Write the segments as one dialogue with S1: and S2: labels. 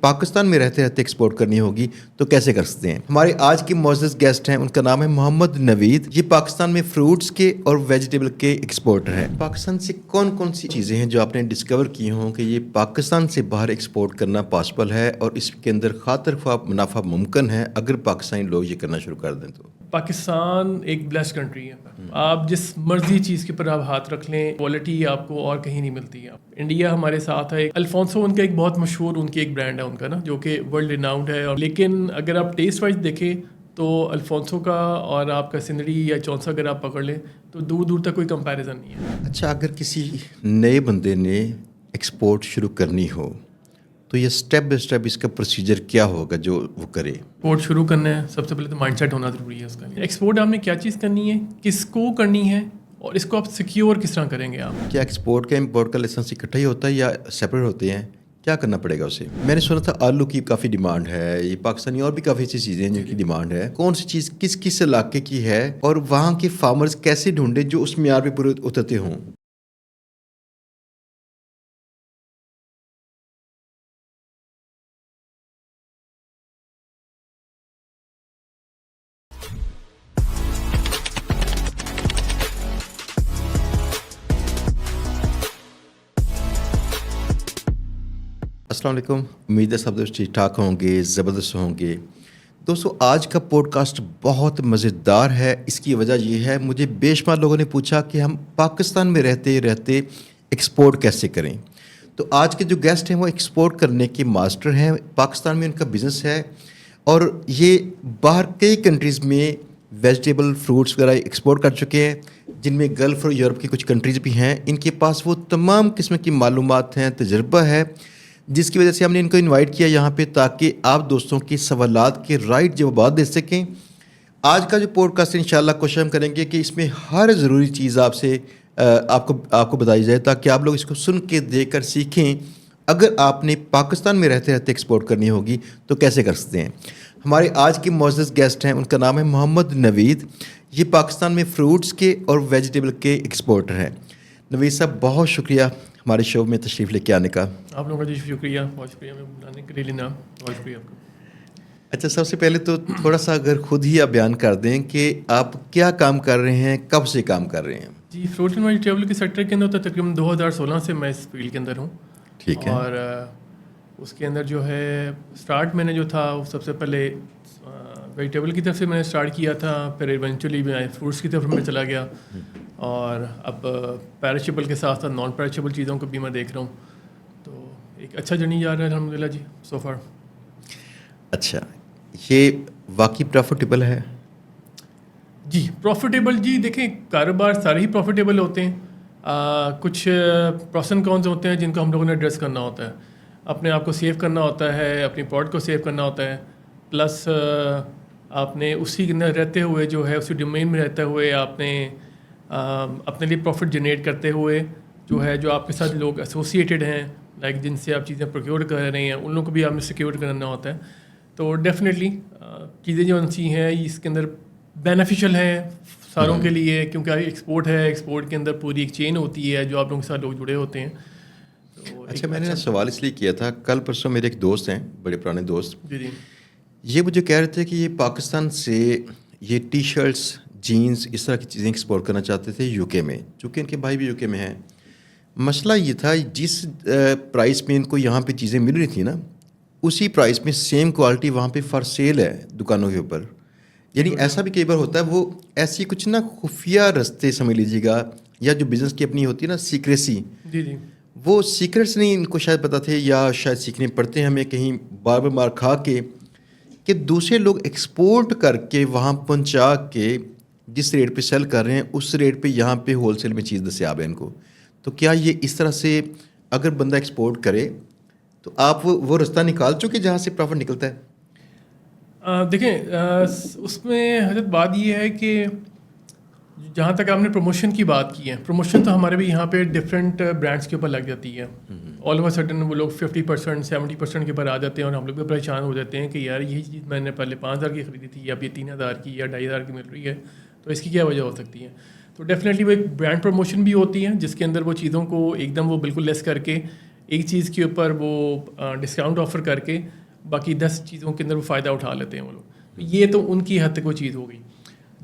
S1: پاکستان میں رہتے رہتے ایکسپورٹ کرنی ہوگی تو کیسے کر سکتے ہیں؟ ہمارے آج کے معزز گیسٹ ہیں، ان کا نام ہے محمد نوید. یہ پاکستان میں فروٹس کے اور ویجیٹیبل کے ایکسپورٹر ہیں. پاکستان سے کون کون سی چیزیں ہیں جو آپ نے ڈسکور کی ہوں کہ یہ پاکستان سے باہر ایکسپورٹ کرنا پاسبل ہے اور اس کے اندر خاطر خواہ منافع ممکن ہے اگر پاکستانی لوگ یہ کرنا شروع کر دیں تو؟
S2: پاکستان ایک بلیسڈ کنٹری ہے. آپ جس مرضی چیز کے پر آپ ہاتھ رکھ لیں، کوالٹی آپ کو اور کہیں نہیں ملتی ہے. انڈیا ہمارے ساتھ ہے. الفونسو ان کا ایک بہت مشہور ان کی ایک برانڈ ہے ان کا نا، جو کہ ورلڈ ریناؤنڈ ہے. لیکن اگر آپ ٹیسٹ وائز دیکھیں تو الفونسو کا اور آپ کا سندری یا چونسا اگر آپ پکڑ لیں تو دور دور تک کوئی کمپیریزن نہیں ہے.
S1: اچھا، اگر کسی نئے بندے نے ایکسپورٹ شروع کرنی ہو تو یہ سٹیپ بائی سٹیپ اس کا پروسیجر کیا ہوگا جو وہ کرے؟
S2: ایکسپورٹ شروع کرنا ہے، سب سے پہلے تو مائنڈ سیٹ ہونا ضروری ہے اس کا. ایکسپورٹ آپ نے کیا چیز کرنی ہے، کس کو کرنی ہے، اور اس کو آپ سیکیور کس طرح کریں گے. آپ
S1: کیا ایکسپورٹ کا امپورٹ کا لائسنس اکٹھا ہی ہوتا ہے یا سیپریٹ ہوتے ہیں؟ کیا کرنا پڑے گا اسے؟ میں نے سنا تھا آلو کی کافی ڈیمانڈ ہے، یہ پاکستانی اور بھی کافی ایسی چیزیں ہیں جن کی ڈیمانڈ ہے. کون سی چیز کس کس علاقے کی ہے اور وہاں کے فارمرز کیسے ڈھونڈیں جو اس معیار پہ پورے اترتے ہوں؟ السلام علیکم، امید ہے سب دوست ٹھیک ٹھاک ہوں گے، زبردست ہوں گے. دوستو، آج کا پوڈ کاسٹ بہت مزیدار ہے. اس کی وجہ یہ ہے، مجھے بے شمار لوگوں نے پوچھا کہ ہم پاکستان میں رہتے رہتے ایکسپورٹ کیسے کریں. تو آج کے جو گیسٹ ہیں وہ ایکسپورٹ کرنے کے ماسٹر ہیں. پاکستان میں ان کا بزنس ہے اور یہ باہر کئی کنٹریز میں ویجیٹیبل فروٹس وغیرہ ایکسپورٹ کر چکے ہیں، جن میں گلف اور یورپ کی کچھ کنٹریز بھی ہیں. ان کے پاس وہ تمام قسم کی معلومات ہیں، تجربہ ہے، جس کی وجہ سے ہم نے ان کو انوائٹ کیا یہاں پہ تاکہ آپ دوستوں کے سوالات کے رائٹ جوابات دے سکیں. آج کا جو پوڈ کاسٹ انشاءاللہ کوشش ہم کریں گے کہ اس میں ہر ضروری چیز آپ کو بتائی جائے تاکہ آپ لوگ اس کو سن کے دیکھ کر سیکھیں. اگر آپ نے پاکستان میں رہتے رہتے ایکسپورٹ کرنی ہوگی تو کیسے کر سکتے ہیں؟ ہمارے آج کے معزز گیسٹ ہیں، ان کا نام ہے محمد نوید. یہ پاکستان میں فروٹس کے اور ویجیٹیبل کے ایکسپورٹر ہیں. نوید صاحب، بہت شکریہ ہمارے شو میں تشریف لے کے آنے کا.
S2: آپ لوگوں کا جی شکریہ، بہت شکریہ میں بلانے کے لیے لینا، بہت شکریہ آپ کا.
S1: اچھا، سب سے پہلے تو تھوڑا سا اگر خود ہی آپ بیان کر دیں کہ آپ کیا کام کر رہے ہیں، کب سے کام کر رہے ہیں؟
S2: جی، فروٹ اینڈ ویجیٹیبل کے سیکٹر کے اندر تو تقریباً 2016 سے میں اس فیلڈ کے اندر ہوں.
S1: ٹھیک ہے.
S2: اور اس کے اندر جو ہے اسٹارٹ میں نے جو تھا وہ سب سے پہلے ویجیٹیبل کی طرف سے میں نے اسٹارٹ کیا تھا، پھر ایونچولی میں فروٹس کی طرف میں چلا گیا، اور اب پیرشیبل کے ساتھ ساتھ نان پیرشیبل چیزوں کو بھی میں دیکھ رہا ہوں. تو ایک اچھا جرنی جا رہا ہے الحمد للہ جی سو فار.
S1: اچھا، یہ واقعی پروفیٹیبل ہے؟
S2: جی پروفیٹیبل، جی دیکھیں کاروبار سارے ہی پروفیٹیبل ہوتے ہیں. کچھ پروس اینڈ کونز ہوتے ہیں جن کو ہم لوگوں نے ایڈریس کرنا ہوتا ہے. اپنے آپ کو سیو کرنا ہوتا ہے، اپنی پروڈکٹ کو سیو کرنا ہوتا ہے، پلس آپ نے اسی کے اندر رہتے ہوئے جو ہے اسی ڈومین میں رہتے ہوئے آپ نے اپنے لیے پروفٹ جنریٹ کرتے ہوئے جو ہے جو آپ کے ساتھ لوگ ایسوسیٹیڈ ہیں، لائک جن سے آپ چیزیں پروکیور کر رہے ہیں، ان لوگوں کو بھی آپ نے سیکیور کرنا ہوتا ہے. تو ڈیفینیٹلی چیزیں جو انسی ہیں اس کے اندر بینیفیشیل ہیں ساروں کے لیے، کیونکہ ایکسپورٹ ہے، ایکسپورٹ کے اندر پوری ایک چین ہوتی ہے جو آپ لوگوں کے ساتھ لوگ جڑے ہوتے ہیں.
S1: اچھا، میں نے سوال اس لیے کیا تھا، کل پرسوں میرے ایک دوست ہیں، بڑے پرانے دوست،
S2: جی
S1: یہ مجھے کہہ رہے تھے کہ یہ پاکستان سے یہ ٹی شرٹس، جینز، اس طرح کی چیزیں ایکسپورٹ کرنا چاہتے تھے یو کے میں، چونکہ ان کے بھائی بھی یو کے میں ہیں. مسئلہ یہ تھا جس پرائس میں ان کو یہاں پہ چیزیں مل رہی تھیں نا، اسی پرائس میں سیم کوالٹی وہاں پہ فار سیل ہے دکانوں کے اوپر. یعنی ایسا بھی کئی بار ہوتا ہے، وہ ایسی کچھ نا خفیہ رستے سمجھ لیجیے گا، یا جو بزنس کی اپنی ہوتی ہے نا سیکریسی،
S2: جی
S1: وہ سیکرٹس نہیں ان کو شاید پتہ تھے، یا شاید سیکھنے پڑتے ہیں ہمیں کہیں بار بار کھا کے، کہ دوسرے لوگ ایکسپورٹ کر کے وہاں پہنچا کے جس ریٹ پہ سیل کر رہے ہیں اس ریٹ پہ یہاں پہ ہول سیل میں چیز دستیاب ہے ان کو. تو کیا یہ اس طرح سے اگر بندہ ایکسپورٹ کرے تو آپ وہ رستہ نکال چکے جہاں سے پروفٹ نکلتا ہے؟
S2: دیکھیں اس میں حضرت بات یہ ہے کہ جہاں تک آپ نے پروموشن کی بات کی ہے، پروموشن تو ہمارے بھی یہاں پہ ڈفرینٹ برانڈس کے اوپر لگ جاتی ہے. آل اوور سڈن وہ لوگ 50% 70% کے اوپر آ جاتے ہیں اور ہم لوگ بھی پریشان ہو جاتے ہیں کہ یار یہی چیز میں نے پہلے 5,000 کی خریدی تھی، اب یہ 3,000 کی یا 2,500 کی مل رہی ہے، تو اس کی کیا وجہ ہو سکتی ہے. تو ڈیفینیٹلی وہ ایک برانڈ پروموشن بھی ہوتی ہے جس کے اندر وہ چیزوں کو ایک دم وہ بالکل لیس کر کے ایک چیز کے اوپر وہ ڈسکاؤنٹ آفر کر کے باقی 10 چیزوں کے اندر وہ فائدہ اٹھا لیتے ہیں وہ لوگ. یہ تو ان کی حد تک وہ چیز ہو گئی.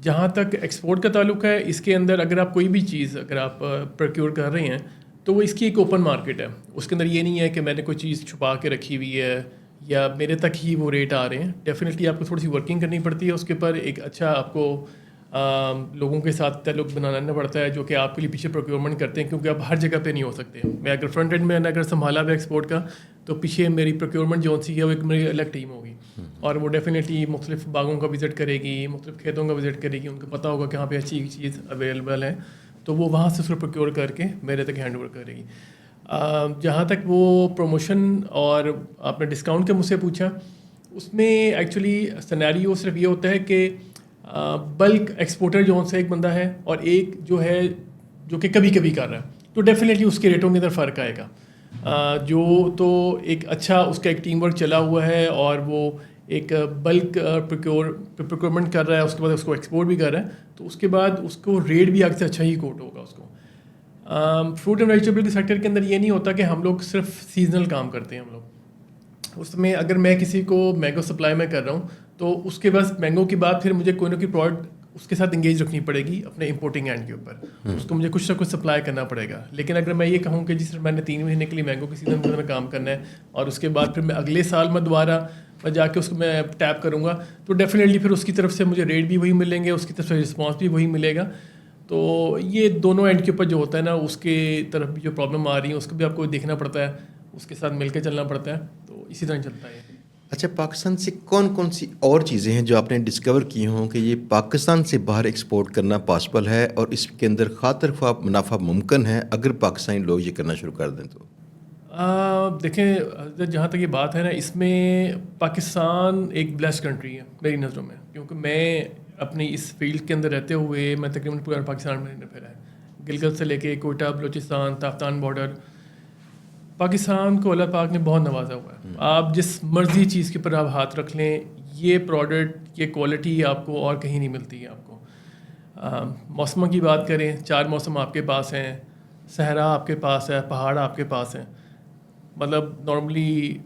S2: جہاں تک ایکسپورٹ کا تعلق ہے, اس کے اندر اگر آپ کوئی بھی چیز اگر آپ پروکیور کر رہے ہیں تو وہ اس کی ایک اوپن مارکیٹ ہے. اس کے اندر یہ نہیں ہے کہ میں نے کوئی چیز چھپا کے رکھی ہوئی ہے یا میرے تک ہی وہ ریٹ آ رہے ہیں. ڈیفینیٹلی آپ کو تھوڑی سی ورکنگ کرنی پڑتی ہے اس کے اوپر. ایک اچھا آپ کو لوگوں کے ساتھ تعلق بنانا پڑتا ہے جو کہ آپ کے لیے پیچھے پروکیورمنٹ کرتے ہیں, کیونکہ آپ ہر جگہ پہ نہیں ہو سکتے. میں اگر فرنٹ اینڈ میں اگر سنبھالا ہوا ایکسپورٹ کا تو پیچھے میری پروکیورمنٹ جو سی ہے وہ ایک میری الگ ٹیم ہوگی, اور وہ ڈیفینیٹلی مختلف باغوں کا وزٹ کرے گی, مختلف کھیتوں کا وزٹ کرے گی. ان کو پتہ ہوگا کہ یہاں پہ اچھی چیز اویلیبل ہے تو وہ وہاں سے اس کو پروکیور کر کے میرے تک ہینڈ اوور کرے گی. جہاں تک وہ پروموشن اور آپ نے ڈسکاؤنٹ کا مجھ سے پوچھا, اس میں ایکچولی سینیریو صرف یہ ہوتا ہے کہ بلک ایکسپورٹر جو سے ایک بندہ ہے اور ایک جو ہے جو کہ کبھی کبھی کر رہا ہے, تو ڈیفینیٹلی اس کے ریٹوں کے اندر فرق آئے گا. جو تو ایک اچھا اس کا ایک ٹیم ورک چلا ہوا ہے اور وہ ایک بلک پروکیورمنٹ کر رہا ہے, اس کے بعد اس کو ایکسپورٹ بھی کر رہا ہے, تو اس کے بعد اس کو ریٹ بھی آگے سے اچھا ہی کوٹ ہوگا اس کو. فروٹ اینڈ ویجیٹیبل کے سیکٹر کے اندر یہ نہیں ہوتا کہ ہم لوگ صرف سیزنل کام کرتے ہیں. ہم لوگ اس میں اگر میں کسی کو مینگو سپلائی میں کر رہا ہوں تو اس کے بعد مینگو کے بعد پھر مجھے کوئی نہ کوئی پروڈکٹ اس کے ساتھ انگیج رکھنی پڑے گی اپنے امپورٹنگ اینڈ کے اوپر. اس کو مجھے کچھ نہ کچھ سپلائی کرنا پڑے گا. لیکن اگر میں یہ کہوں کہ جس میں نے 3 مہینے کے لیے مینگو کے سیزن میں کام کرنا ہے اور اس کے بعد پھر میں اگلے سال میں دوبارہ جا کے اس کو میں ٹیپ کروں گا, تو ڈیفینیٹلی پھر اس کی طرف سے مجھے ریٹ بھی وہی ملیں گے, اس کی طرف سے رسپانس بھی وہی ملے گا. تو یہ دونوں اینڈ کے اوپر جو ہوتا ہے نا, اس کے طرف بھی جو پرابلم آ رہی ہے اس کو بھی آپ کو دیکھنا پڑتا ہے, اس کے ساتھ مل کے چلنا پڑتا ہے. تو اسی طرح چلتا ہے.
S1: اچھا, پاکستان سے کون کون سی اور چیزیں ہیں جو آپ نے ڈسکور کی ہوں کہ یہ پاکستان سے باہر ایکسپورٹ کرنا پاسبل ہے اور اس کے اندر خاطر خواہ منافع ممکن ہے اگر پاکستانی لوگ یہ کرنا شروع کر دیں تو؟
S2: دیکھیں, جہاں تک یہ بات ہے نا, اس میں پاکستان ایک بلیسڈ کنٹری ہے میری نظروں میں, کیونکہ میں اپنی اس فیلڈ کے اندر رہتے ہوئے میں تقریباً پورا پاکستان میں پھیرا ہے. گلگت سے لے کے کوئٹہ, بلوچستان, تافتان بارڈر, پاکستان کو اللہ پاک نے بہت نوازا ہوا ہے. آپ جس مرضی چیز کے اوپر آپ ہاتھ رکھ لیں, یہ پروڈکٹ, یہ کوالٹی آپ کو اور کہیں نہیں ملتی ہے. آپ کو موسموں کی بات کریں, 4 موسم آپ کے پاس ہیں, صحرا آپ کے پاس ہے, پہاڑ آپ کے پاس ہیں. مطلب نارملی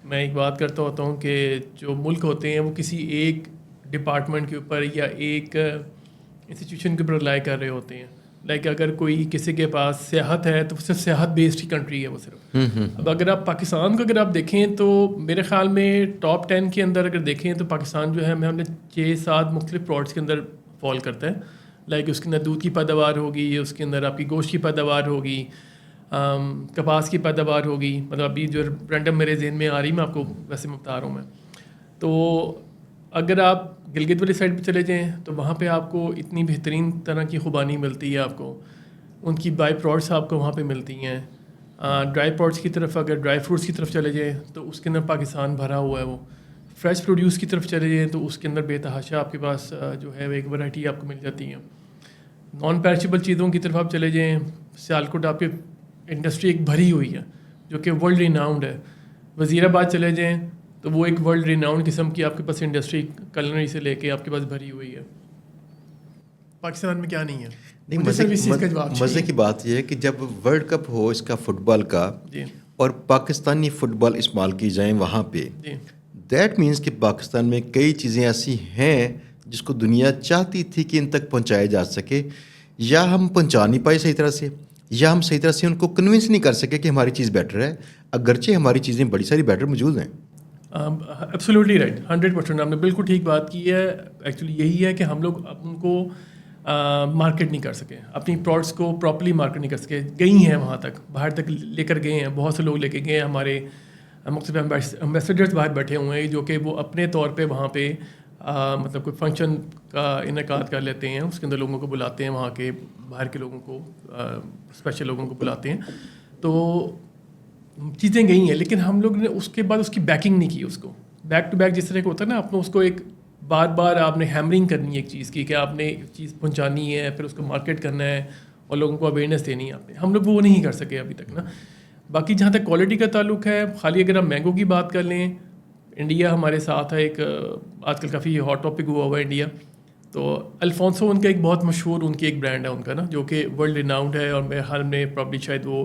S2: میں ایک بات کرتا ہوتا ہوں کہ جو ملک ہوتے ہیں وہ کسی ایک ڈپارٹمنٹ کے اوپر یا ایک انسٹیٹیوشن کے اوپر رلائی کر رہے ہوتے ہیں. لائک اگر کوئی کسی کے پاس سیاحت ہے تو صرف سیاحت بیسڈ ہی کنٹری ہے وہ صرف. اب اگر آپ پاکستان کو اگر آپ دیکھیں تو میرے خیال میں ٹاپ 10 کے اندر اگر دیکھیں تو پاکستان جو ہے ہم نے 6-7 مختلف پروڈکٹس کے اندر فال کرتا ہے. لائک اس کے اندر دودھ کی پیداوار ہوگی, اس کے اندر آپ کی گوشت کی پیداوار ہوگی, کپاس کی پیداوار ہوگی. مطلب ابھی جو رینڈم میرے ذہن میں آ رہی, میں آپ کو ویسے بتا رہا ہوں میں. تو اگر آپ گلگت والی سائڈ پہ چلے جائیں تو وہاں پہ آپ کو اتنی بہترین طرح کی خوبانی ملتی ہے. آپ کو ان کی بائی پروڈکٹس آپ کو وہاں پہ ملتی ہیں. ڈرائی پروڈکٹس کی طرف اگر ڈرائی فروٹس کی طرف چلے جائیں تو اس کے اندر پاکستان بھرا ہوا ہے. وہ فریش پروڈیوس کی طرف چلے جائیں تو اس کے اندر بے تحاشا آپ کے پاس جو ہے ایک ورائٹی آپ کو مل جاتی ہے. نان پیرشیبل چیزوں کی طرف آپ چلے جائیں, سیالکوٹ آپ کی انڈسٹری ایک بھری ہوئی ہے جو کہ ورلڈ ریناؤنڈ ہے. وزیر آباد چلے جائیں تو وہ ایک ورلڈ ریناؤنڈ قسم کی آپ کے پاس انڈسٹری کلنری سے لے کے آپ کے پاس بھری ہوئی ہے. پاکستان میں کیا نہیں ہے.
S1: نہیں, مزے کی بات یہ ہے کہ جب ورلڈ کپ ہو اس کا فٹ بال کا,
S2: جی,
S1: اور پاکستانی فٹ بال استعمال کی جائیں وہاں پہ,
S2: جی,
S1: دیٹ مینس کہ پاکستان میں کئی چیزیں ایسی ہیں جس کو دنیا چاہتی تھی کہ ان تک پہنچایا جا سکے, یا ہم پہنچا نہیں پائے صحیح طرح سے, یا ہم صحیح طرح سے ان کو کنونس نہیں کر سکے کہ ہماری چیز بیٹر ہے, اگرچہ ہماری چیزیں بڑی ساری بیٹر موجود ہیں.
S2: ایبسلیوٹلی رائٹ, 100% آپ نے بالکل ٹھیک بات کی ہے. ایکچولی یہی ہے کہ ہم لوگ ان کو مارکیٹ نہیں کر سکے, اپنی پروڈکٹس کو پراپرلی مارکیٹ نہیں کر سکے. گئی ہیں وہاں تک, باہر تک لے کر گئے ہیں, بہت سے لوگ لے کے گئے ہیں. ہمارے مختلف امبیسڈرز باہر بیٹھے ہوئے ہیں جو کہ وہ اپنے طور پہ وہاں پہ مطلب کوئی فنکشن کا انعقاد کر لیتے ہیں, اس کے اندر لوگوں کو بلاتے ہیں, وہاں کے باہر کے لوگوں کو, اسپیشل لوگوں کو بلاتے ہیں. تو چیزیں گئی ہیں, لیکن ہم لوگ نے اس کے بعد اس کی بیکنگ نہیں کی. اس کو بیک ٹو بیک جس طرح کا ہوتا ہے نا, آپ نے اس کو ایک بار بار آپ نے ہیمرنگ کرنی ہے ایک چیز کی, کہ آپ نے چیز پہنچانی ہے, پھر اس کو مارکیٹ کرنا ہے اور لوگوں کو اویئرنیس دینی ہے. آپ نے, ہم لوگ وہ نہیں کر سکے ابھی تک نا. باقی جہاں تک کوالٹی کا تعلق ہے, خالی اگر آپ مینگو کی بات کر لیں, انڈیا ہمارے ساتھ ہے. ایک آج کل کافی ہاٹ ٹاپک ہوا ہوا ہے انڈیا. تو الفونسو ان کا ایک بہت مشہور ان کی ایک برانڈ ہے ان کا نا, جو کہ ورلڈ ریناؤنڈ ہے, اور میرے حال میں پرابلی شاید وہ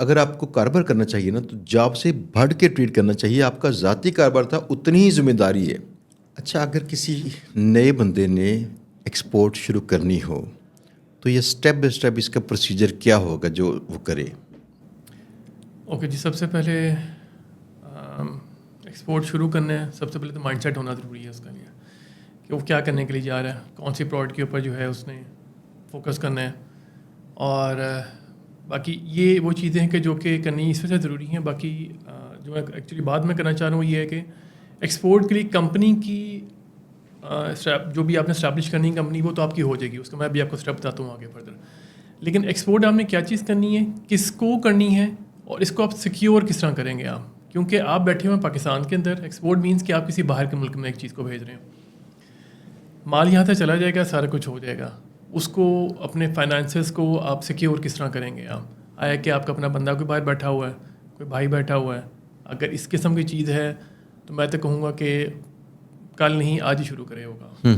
S1: اگر آپ کو کاروبار کرنا چاہیے نا تو جاب سے بڑھ کے ٹریٹ کرنا چاہیے. آپ کا ذاتی کاروبار تھا اتنی ہی ذمہ داری ہے. اچھا اگر کسی نئے بندے نے ایکسپورٹ شروع کرنی ہو تو یہ اسٹیپ بائی اسٹیپ اس کا پروسیجر کیا ہوگا جو وہ کرے؟
S2: اوکے جی، سب سے پہلے ایکسپورٹ شروع کرنا ہے، سب سے پہلے تو مائنڈ سیٹ ہونا ضروری ہے اس کے لیے کہ وہ کیا کرنے کے لیے جا رہا ہے، کون سی پروڈکٹ کے اوپر جو ہے اس نے فوکس کرنا ہے. اور باقی یہ وہ چیزیں ہیں کہ جو کہ کرنی اس وجہ سے ضروری ہیں. باقی جو ایکچولی بات میں کرنا چاہ رہا ہوں یہ ہے کہ ایکسپورٹ کے لیے کمپنی کی جو بھی آپ نے اسٹیبلش کرنی ہے کمپنی، وہ تو آپ کی ہو جائے گی، اس کا میں بھی آپ کو اسٹیپ بتاتا ہوں آگے فردر. لیکن ایکسپورٹ آپ نے کیا چیز کرنی ہے، کس کو کرنی ہے، اور اس کو آپ سیکیور کس طرح کریں گے آپ. کیونکہ آپ بیٹھے ہوئے ہیں پاکستان کے اندر، ایکسپورٹ مینس کہ آپ کسی باہر کے ملک میں ایک چیز کو بھیج رہے ہیں، مال یہاں سے چلا جائے گا، سارا کچھ ہو جائے گا. اس کو اپنے فائنانسز کو آپ سیکیور کس طرح کریں گے آپ. آیا کہ آپ کا اپنا بندہ کوئی باہر بیٹھا ہوا ہے، کوئی بھائی بیٹھا ہوا ہے، اگر اس قسم کی چیز ہے تو میں تو کہوں گا کہ کل نہیں آج ہی شروع کرے ہوگا.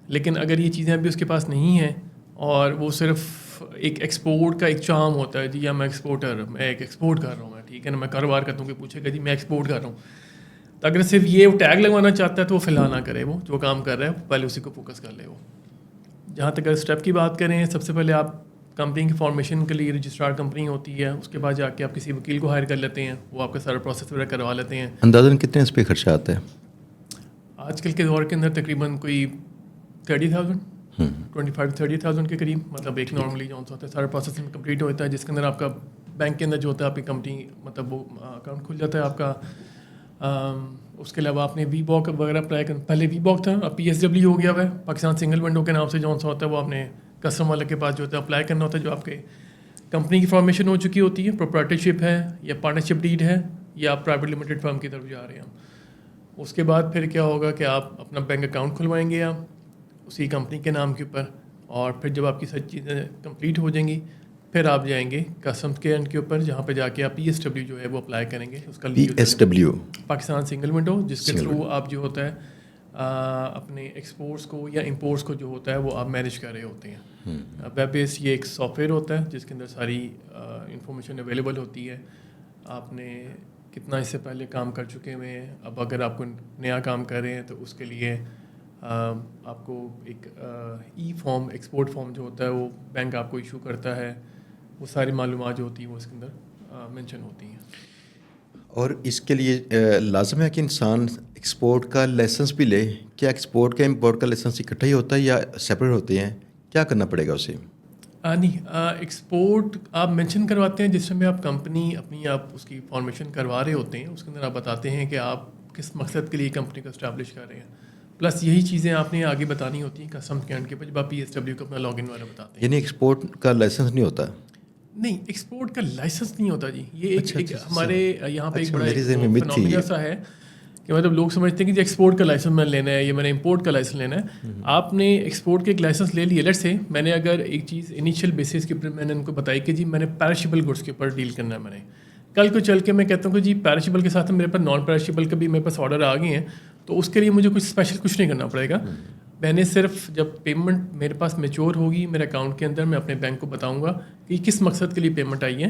S2: لیکن اگر یہ چیزیں ابھی اس کے پاس نہیں ہیں اور وہ صرف ایک ایکسپورٹ کا ایک چام ہوتا ہے، جی یا میں ایکسپورٹر، میں ایک ایکسپورٹ کر رہا ہوں، میں ٹھیک ہے نا، میں کاروبار کرتا ہوں کہ پوچھے گا جی میں ایکسپورٹ کر رہا ہوں، تو اگر صرف یہ ٹیگ لگوانا چاہتا ہے تو وہ فی الحال نہ کرے. وہ جو کام کر رہا ہے پہلے اسی کو فوکس کر لے. وہ جہاں تک اگر اسٹیپ کی بات کریں، سب سے پہلے آپ کمپنی کی فارمیشن کے لیے رجسٹرار کمپنی ہوتی ہے، اس کے بعد جا کے آپ کسی وکیل کو ہائر کر لیتے ہیں، وہ آپ کا سارا پروسیس وغیرہ کروا لیتے ہیں.
S1: اندازاً کتنے اس پہ خرچہ آتا ہے؟
S2: آج کل کے دور کے اندر تقریباً کوئی 30,000 25-30,000 کے قریب، مطلب ایک نارملی جو ہوتا ہے سارا پروسیس کمپلیٹ ہوتا ہے، جس کے اندر آپ کا بینک کے اندر جو ہوتا ہے آپ کی کمپنی مطلب وہ اکاؤنٹ کھل جاتا ہے آپ کا. اس کے علاوہ آپ نے وی باک وغیرہ اپلائی کر، پہلے وی باک تھا، اب PSW ہو گیا ہوا ہے، پاکستان سنگل ونڈو کے نام سے جو سا ہوتا ہے، وہ آپ نے کسٹم والے کے پاس جو ہوتا ہے اپلائی کرنا ہوتا ہے. جو آپ کے کمپنی کی فارمیشن ہو چکی ہوتی ہے، پروپرائٹرشپ ہے یا پارٹنرشپ ڈیڈ ہے یا آپ پرائیویٹ لمیٹڈ فرم کی طرف جا رہے ہیں. اس کے بعد پھر کیا ہوگا کہ آپ اپنا بینک اکاؤنٹ کھلوائیں گے آپ اسی کمپنی کے نام کے اوپر، اور پھر جب آپ کی ساری چیزیں کمپلیٹ ہو جائیں گی پھر آپ جائیں گے کسٹمس کے اینڈ کے اوپر، جہاں پہ جا کے آپ PSW جو ہے وہ اپلائی کریں گے. اس کا
S1: PSW
S2: پاکستان سنگل ونڈو، جس کے تھرو آپ جو ہوتا ہے اپنے ایکسپورٹس کو یا امپورٹس کو جو ہوتا ہے وہ آپ مینیج کر رہے ہوتے ہیں. ویب بیس یہ ایک سافٹ ویئر ہوتا ہے جس کے اندر ساری انفارمیشن اویلیبل ہوتی ہے. آپ نے کتنا اس سے پہلے کام کر چکے ہوئے ہیں، اب اگر آپ کو نیا کام کر رہے ہیں تو اس کے لیے آپ کو ایک ای فارم، ایکسپورٹ فارم جو ہوتا ہے وہ بینک آپ کو ایشو کرتا ہے. وہ ساری معلومات جو ہوتی ہیں وہ اس کے اندر مینشن ہوتی ہیں.
S1: اور اس کے لیے لازم ہے کہ انسان ایکسپورٹ کا لائسنس بھی لے. کیا ایکسپورٹ کا امپورٹ کا لائسنس اکٹھا ہی ہوتا ہے یا سیپریٹ ہوتے ہیں؟ کیا کرنا پڑے گا اسے؟
S2: نہیں، ایکسپورٹ آپ مینشن کرواتے ہیں جس میں آپ کمپنی اپنی آپ اس کی فارمیشن کروا رہے ہوتے ہیں. اس کے اندر آپ بتاتے ہیں کہ آپ کس مقصد کے لیے کمپنی کو اسٹیبلش کر رہے ہیں، پلس یہی چیزیں آپ نے آگے بتانی ہوتی ہیں کسٹم کے اینڈ کے اوپر جب آپ PSW کو اپنا لاگ ان والا بتاتے ہیں.
S1: یعنی ایکسپورٹ کا لائسنس نہیں ہوتا؟
S2: نہیں، ایکسپورٹ کا لائسنس نہیں ہوتا جی. یہ ایک ہمارے یہاں پہ ایک بڑا فنومینا سا ہے کہ مطلب لوگ سمجھتے ہیں کہ ایکسپورٹ کا لائسنس میں لینا ہے یا میں نے امپورٹ کا لائسنس لینا ہے. آپ نے ایکسپورٹ کے ایک لائسنس لے لیا. لیٹ سے میں نے اگر ایک چیز انیشیل بیسس کے اوپر میں نے ان کو بتائی کہ جی میں نے پیرشیبل گڈس کے اوپر ڈیل کرنا ہے، میں نے کل کو چل کے میں کہتا ہوں کہ جی پیرشیبل کے ساتھ میرے پاس نان پیرشیبل کا بھی میرے پاس آرڈر آ گئے ہیں، تو اس کے لیے مجھے کچھ اسپیشل کچھ نہیں کرنا پڑے گا. میں نے صرف جب پیمنٹ میرے پاس میچور ہوگی میرے اکاؤنٹ کے اندر، میں اپنے بینک کو بتاؤں گا کہ کس مقصد کے لیے پیمنٹ آئی ہے.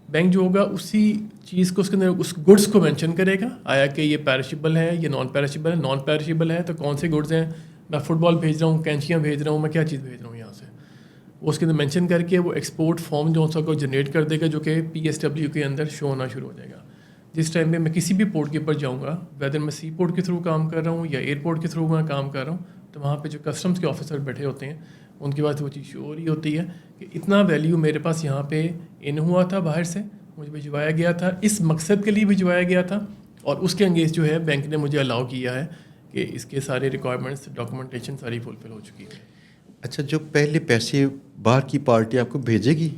S2: بینک جو ہوگا اسی چیز کو اس کے اندر اس گڈس کو مینشن کرے گا، آیا کہ یہ پیرشیبل ہے یہ نان پیرشیبل ہے. نان پیرشیبل ہے تو کون سے گڈس ہیں، میں فٹ بال بھیج رہا ہوں، کینچیاں بھیج رہا ہوں، میں کیا چیز بھیج رہا ہوں یہاں سے، وہ اس کے اندر مینشن کر کے وہ ایکسپورٹ فارم جو سا کو جنریٹ کر دے گا، جو کہ PSW کے اندر شو ہونا شروع ہو جائے گا. جس ٹائم پہ میں کسی بھی پورٹ کے اوپر جاؤں گا، ویدر میں سی پورٹ کے تھرو کام کر رہا ہوں یا ایئرپورٹ کے تھرو میں کام کر رہا ہوں، تو وہاں پہ جو کسٹمس کے آفیسر بیٹھے ہوتے ہیں ان کے پاس وہ چیز شو ہو رہی ہوتی ہے کہ اتنا ویلیو میرے پاس یہاں پہ ان ہوا تھا، باہر سے مجھے بھجوایا گیا تھا، اس مقصد کے لیے بھجوایا گیا تھا، اور اس کے انگیز جو ہے بینک نے مجھے الاؤ کیا ہے کہ اس کے سارے ریکوائرمنٹس ڈاکومنٹیشن ساری فلفل ہو چکی ہے.
S1: اچھا، جو پہلے پیسے باہر کی پارٹی آپ کو بھیجے گی؟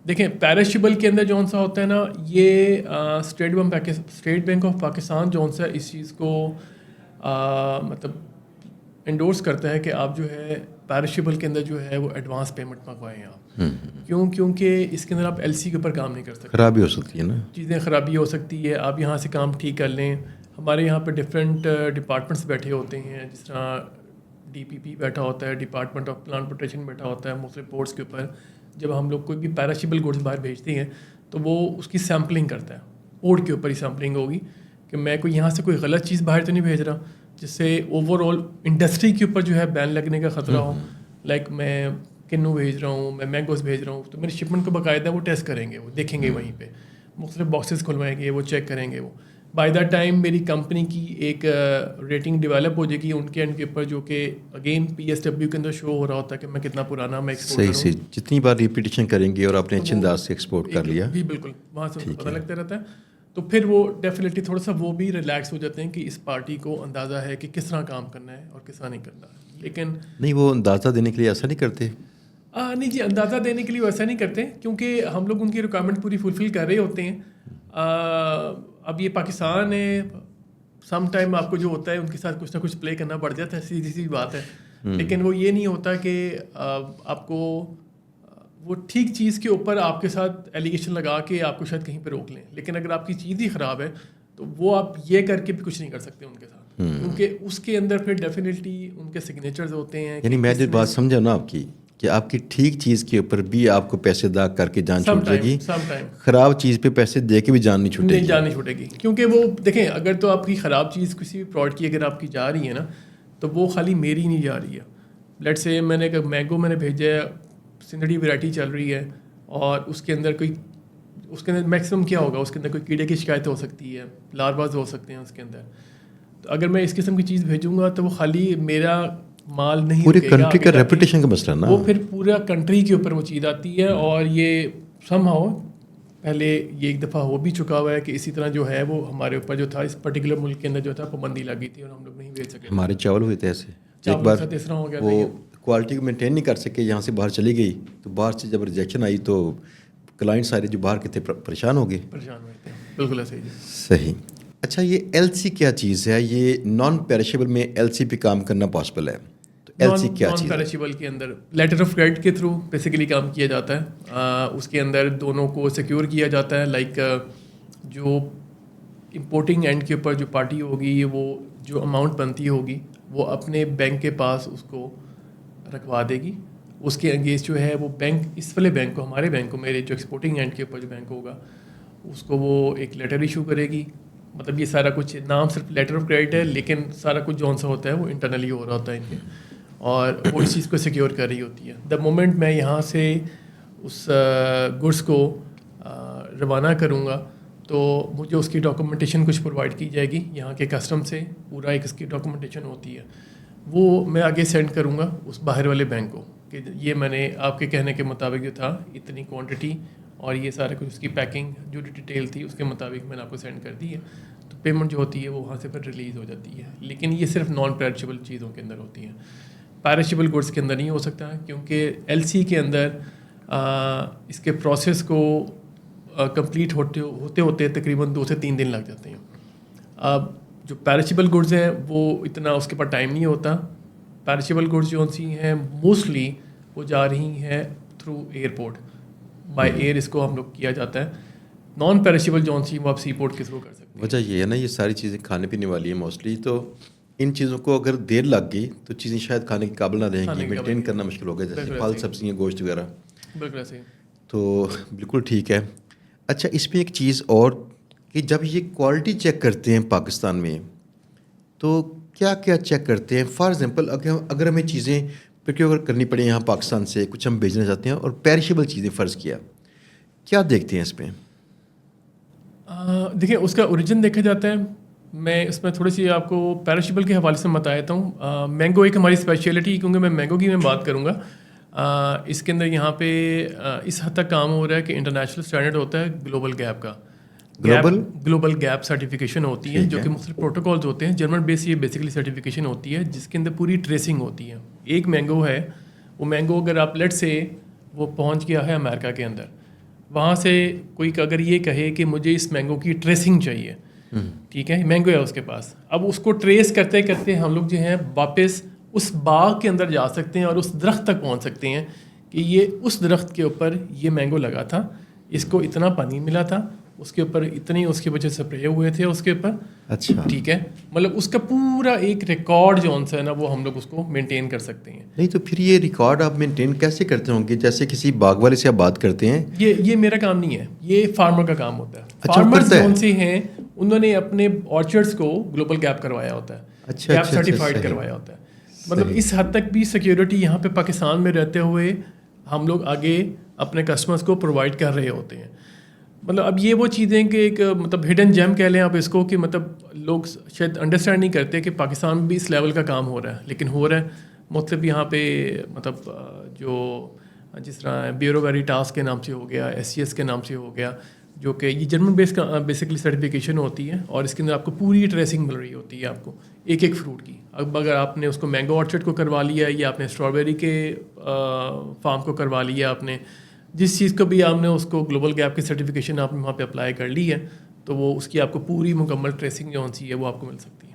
S2: دیکھیں پیرشیبل کے اندر جون سا ہوتا ہے نا، یہ اسٹیٹ بینک آف پاکستان جون سا اس چیز کو مطلب انڈورس کرتا ہے کہ آپ جو ہے پیرشیبل کے اندر جو ہے وہ ایڈوانس پیمنٹ منگوائیں آپ. کیونکہ اس کے اندر آپ LC کے اوپر کام نہیں کر سکتے،
S1: خرابی ہو سکتی ہے نا،
S2: چیزیں خرابی ہو سکتی ہے. آپ یہاں سے کام ٹھیک کر لیں. ہمارے یہاں پہ ڈفرینٹ ڈپارٹمنٹس بیٹھے ہوتے ہیں، جس طرح DPP بیٹھا ہوتا ہے، ڈپارٹمنٹ آف پلانٹ پروٹیکشن بیٹھا ہوتا ہے مختلف پورٹس کے اوپر. جب ہم لوگ کوئی بھی پیرشیبل گڈس باہر بھیجتے ہیں تو وہ اس کی سیمپلنگ کرتا ہے. پورٹ کے اوپر ہی سیمپلنگ ہوگی کہ میں کوئی یہاں سے کوئی غلط چیز باہر تو نہیں بھیج رہا جس سے اوور آل انڈسٹری کے اوپر جو ہے بین لگنے کا خطرہ ہو. لائک میں کنو بھیج رہا ہوں, میں مینگوز بھیج رہا ہوں, تو میری شپمنٹ کو باقاعدہ وہ ٹیسٹ کریں گے, وہ دیکھیں گے, وہیں پہ مختلف باکسز کھلوائیں گے, وہ چیک کریں گے. وہ بائی دا ٹائم میری کمپنی کی ایک ریٹنگ ڈیولپ ہو جائے گی ان کے اینڈ کے اوپر, جو کہ اگین PSW کے اندر شو ہو رہا ہوتا ہے کہ میں کتنا پرانا میں ایکسپورٹ کروں.
S1: صحیح جتنی بار ریپیٹیشن کریں گے اور آپ نے اچھے انداز سے ایکسپورٹ کر لیا.
S2: جی بالکل, وہاں سے پتہ لگتا رہتا ہے. تو پھر وہ ڈیفینیٹلی تھوڑا سا وہ بھی ریلیکس ہو جاتے ہیں کہ اس پارٹی کو اندازہ ہے کہ کس طرح کام کرنا ہے اور کس طرح نہیں کرنا. لیکن
S1: نہیں, وہ اندازہ دینے کے لیے ایسا نہیں کرتے.
S2: نہیں جی, اندازہ دینے کے لیے ویسا نہیں کرتے کیونکہ ہم لوگ ان کی ریکوائرمنٹ پوری فلفل کر رہے ہوتے ہیں. اب یہ پاکستان ہے, سم ٹائم آپ کو جو ہوتا ہے ان کے ساتھ کچھ نہ کچھ پلے کرنا پڑ جاتا ہے, سیدھی سی بات ہے. لیکن وہ یہ نہیں ہوتا کہ آپ کو وہ ٹھیک چیز کے اوپر آپ کے ساتھ ایلیگیشن لگا کے آپ کو شاید کہیں پہ روک لیں. لیکن اگر آپ کی چیز ہی خراب ہے تو وہ آپ یہ کر کے بھی کچھ نہیں کر سکتے ان کے ساتھ, کیونکہ اس کے اندر پھر ڈیفینیٹلی ان کے سگنیچرز ہوتے ہیں.
S1: یعنی میں جو بات سمجھا نا آپ کی, کہ آپ کی ٹھیک چیز کے اوپر بھی آپ کو پیسے ادا کر کے جان چھوٹ جائے گی, خراب چیز پہ پیسے دے کے بھی جان نہیں چھوٹے گی.
S2: جان نہیں چھوٹے گی, کیونکہ وہ دیکھیں اگر تو آپ کی خراب چیز کسی بھی پروڈکٹ کی اگر آپ کی جا رہی ہے نا, تو وہ خالی میری نہیں جا رہی ہے. لیٹ سے میں نے مینگو میں نے بھیجا ہے, سندھڑی ویرائٹی چل رہی ہے, اور اس کے اندر اس کے اندر میکسیمم کیا ہوگا, اس کے اندر کوئی کیڑے کی شکایت ہو سکتی ہے, لارواز ہو سکتے ہیں اس کے اندر. تو اگر میں اس قسم کی چیز بھیجوں گا تو وہ خالی میرا مال نہیں,
S1: پوری کنٹری کا ریپوٹیشن کا مسئلہ نا,
S2: وہ پھر پورا کنٹری کے اوپر وہ چیز آتی ہے. اور یہ سم ہاؤ پہلے یہ ایک دفعہ ہو بھی چکا ہوا ہے کہ اسی طرح جو ہے وہ ہمارے اوپر جو تھا اس پرٹیکولر ملک کے اندر جو تھا پابندی لگی تھی اور ہم لوگ نہیں بھیج سکے.
S1: ہمارے چاول ہوئے تھے ایسے, ایک بار وہ کوالٹی کو مینٹین نہیں کر سکے, یہاں سے باہر چلی گئی, تو باہر سے جب ریجیکشن آئی تو کلائنٹ سارے جو باہر کے تھے پریشان ہو گئے.
S2: بالکل ایسے ہی.
S1: صحیح. اچھا, یہ LC کیا چیز ہے؟ یہ نان پیرشیبل میں LC پہ کام کرنا پاسبل ہے, تو LC کیا چیز ہے؟
S2: نان پیرشیبل کے اندر لیٹر آف کریڈٹ کے تھرو بیسیکلی کام کیا جاتا ہے. اس کے اندر دونوں کو سیکیور کیا جاتا ہے. لائک جو امپورٹنگ اینڈ کے اوپر جو پارٹی ہوگی, وہ جو اماؤنٹ بنتی ہوگی وہ اپنے بینک کے پاس اس کو رکھوا دے گی. اس کے انگیز جو ہے وہ بینک, اس والے بینک کو, ہمارے بینک کو, میرے جو ایکسپورٹنگ اینڈ کے اوپر جو بینک ہوگا اس کو وہ ایک لیٹر ایشو کرے گی. مطلب یہ سارا کچھ نام صرف لیٹر آف کریڈٹ ہے, لیکن سارا کچھ جون سا ہوتا ہے وہ انٹرنلی ہو رہا ہوتا ہے ان کے, اور وہ اس چیز کو سیکیور کر رہی ہوتی ہے. دا مومنٹ میں یہاں سے اس گڈس کو روانہ کروں گا تو مجھے اس کی ڈاکومنٹیشن کچھ پرووائڈ کی جائے گی یہاں کے کسٹم سے. پورا ایک اس کی ڈاکومنٹیشن ہوتی ہے, وہ میں آگے سینڈ کروں گا اس باہر والے بینک کو کہ یہ میں نے آپ کے کہنے کے مطابق جو تھا اتنی کوانٹٹی اور یہ سارے کچھ اس کی پیکنگ جو ڈیٹیل تھی اس کے مطابق میں نے آپ کو سینڈ کر دی ہے. تو پیمنٹ جو ہوتی ہے وہ وہاں سے پھر ریلیز ہو جاتی ہے. لیکن یہ صرف نان پیرشیبل چیزوں کے اندر ہوتی ہیں, پیرشیبل گڈس کے اندر نہیں ہو سکتا, کیونکہ LC کے اندر اس کے پروسیس کو کمپلیٹ ہوتے ہوتے تقریباً 2 سے 3 دن لگ جاتے ہیں. اب جو پیرشیبل گڈز ہیں وہ اتنا اس کے پاس ٹائم نہیں ہوتا. پیرشیبل گڈز جو سی ہیں موسٹلی وہ جا رہی ہیں تھرو ایئرپورٹ, بائی ایئر اس کو ہم لوگ کیا جاتا ہے. نان پیرشیبل جو سی وہ آپ سی پورٹ کے تھرو کر سکتے ہیں.
S1: وجہ یہ ہے نا, یہ ساری چیزیں کھانے پینے والی ہیں موسٹلی, تو ان چیزوں کو اگر دیر لگ گئی تو چیزیں شاید کھانے کے قابل نہ رہیں گی, مینٹین کرنا مشکل ہوگا, جیسے پھل سبزیاں گوشت وغیرہ.
S2: بالکل ایسے.
S1: تو بالکل ٹھیک ہے. اچھا, اس میں ایک چیز اور کہ جب یہ کوالٹی چیک کرتے ہیں پاکستان میں تو کیا کیا چیک کرتے ہیں؟ فار ایگزامپل اگر ہمیں چیزیں پروکیور کرنی پڑیں یہاں پاکستان سے, کچھ ہم بھیجنا چاہتے ہیں اور پیرشیبل چیزیں فرض کیا دیکھتے ہیں اس میں؟
S2: دیکھیں اس کا اوریجن دیکھا جاتا ہے. میں اس میں تھوڑی سی آپ کو پیرشیبل کے حوالے سے بتا دیتا ہوں. مینگو ایک ہماری اسپیشلٹی, کیونکہ میں مینگو کی میں بات کروں گا. اس کے اندر یہاں پہ اس حد تک کام ہو رہا ہے کہ انٹرنیشنل اسٹینڈرڈ ہوتا ہے گلوبل گیپ کا. گلوبل گیپ سرٹیفکیشن ہوتی ہے جو کہ مختلف پروٹوکالز ہوتے ہیں. جرمن بیس یہ بیسیکلی سرٹیفکیشن ہوتی ہے جس کے اندر پوری ٹریسنگ ہوتی ہے. ایک مینگو ہے, وہ مینگو اگر آپ لیٹ سے وہ پہنچ گیا ہے امریکہ کے اندر, وہاں سے کوئی اگر یہ کہے کہ مجھے اس مینگو کی ٹریسنگ چاہیے, ٹھیک ہے, مینگو ہے اس کے پاس, اب اس کو ٹریس کرتے کرتے ہم لوگ جو ہیں واپس اس باغ کے اندر جا سکتے ہیں اور اس درخت تک پہنچ سکتے ہیں کہ یہ اس درخت کے اوپر یہ مینگو لگا تھا, اس کو اتنا پانی ملا تھا, اس کے اوپر اتنے اس کی وجہ سے اسپرے ہوئے تھے اس کے اوپر.
S1: اچھا
S2: ٹھیک ہے, مطلب اس کا پورا ایک ریکارڈ جو ہے نا وہ ہم لوگ اس کو مینٹین کر سکتے ہیں.
S1: نہیں تو پھر یہ ریکارڈ آپ مینٹین کیسے کرتے ہوں گے؟ جیسے کسی باغ والے سے آپ بات کرتے ہیں.
S2: یہ میرا کام نہیں ہے, یہ فارمر کا کام ہوتا ہے.
S1: اچھا,
S2: فارمرز کون سے ہیں, انہوں نے اپنے آرچرڈس کو گلوبل گیپ کروایا ہوتا ہے,
S1: اچھا
S2: گیپ سرٹیفائڈ کروایا ہوتا ہے. مطلب اس حد تک بھی سیکیورٹی یہاں پہ پاکستان میں رہتے ہوئے ہم لوگ آگے اپنے کسٹمرز کو پرووائڈ کر رہے ہوتے ہیں. مطلب اب یہ وہ چیزیں کہ ایک مطلب ہڈن جیم کہہ لیں آپ اس کو, کہ مطلب لوگ شاید انڈرسٹینڈ نہیں کرتے کہ پاکستان میں بھی اس لیول کا کام ہو رہا ہے, لیکن ہو رہا ہے. مطلب یہاں پہ مطلب جو جس طرح بیورو ویریٹاس کے نام سے ہو گیا, SCS کے نام سے ہو گیا, جو کہ یہ جرمن بیس کا بیسکلی سرٹیفکیشن ہوتی ہے, اور اس کے اندر آپ کو پوری ٹریسنگ مل رہی ہوتی ہے آپ کو ایک ایک فروٹ کی. اب اگر آپ نے اس کو مینگو آرچرڈ کو کروا لیا یا آپ نے اسٹرابیری کے فارم کو کروا لیا, آپ نے جس چیز کو بھی آپ نے اس کو گلوبل گیپ کی سرٹیفکیشن آپ نے وہاں پہ اپلائی کر لی ہے, تو وہ اس کی آپ کو پوری مکمل ٹریسنگ جو سی ہے وہ آپ کو مل سکتی ہے.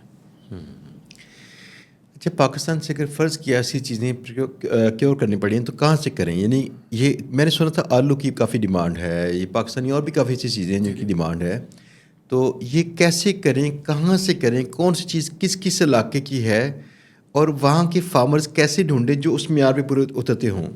S1: اچھا, پاکستان سے اگر فرض کیا ایسی چیزیں کیور کرنی پڑیں تو کہاں سے کریں؟ یعنی یہ میں نے سنا تھا آلو کی کافی ڈیمانڈ ہے, یہ پاکستانی اور بھی کافی ایسی چیزیں ہیں جن کی ڈیمانڈ ہے, تو یہ کیسے کریں, کہاں سے کریں, کون سی چیز کس کس علاقے کی ہے, اور وہاں کے فارمرز کیسے ڈھونڈیں جو اس معیار پہ پورے اترتے ہوں؟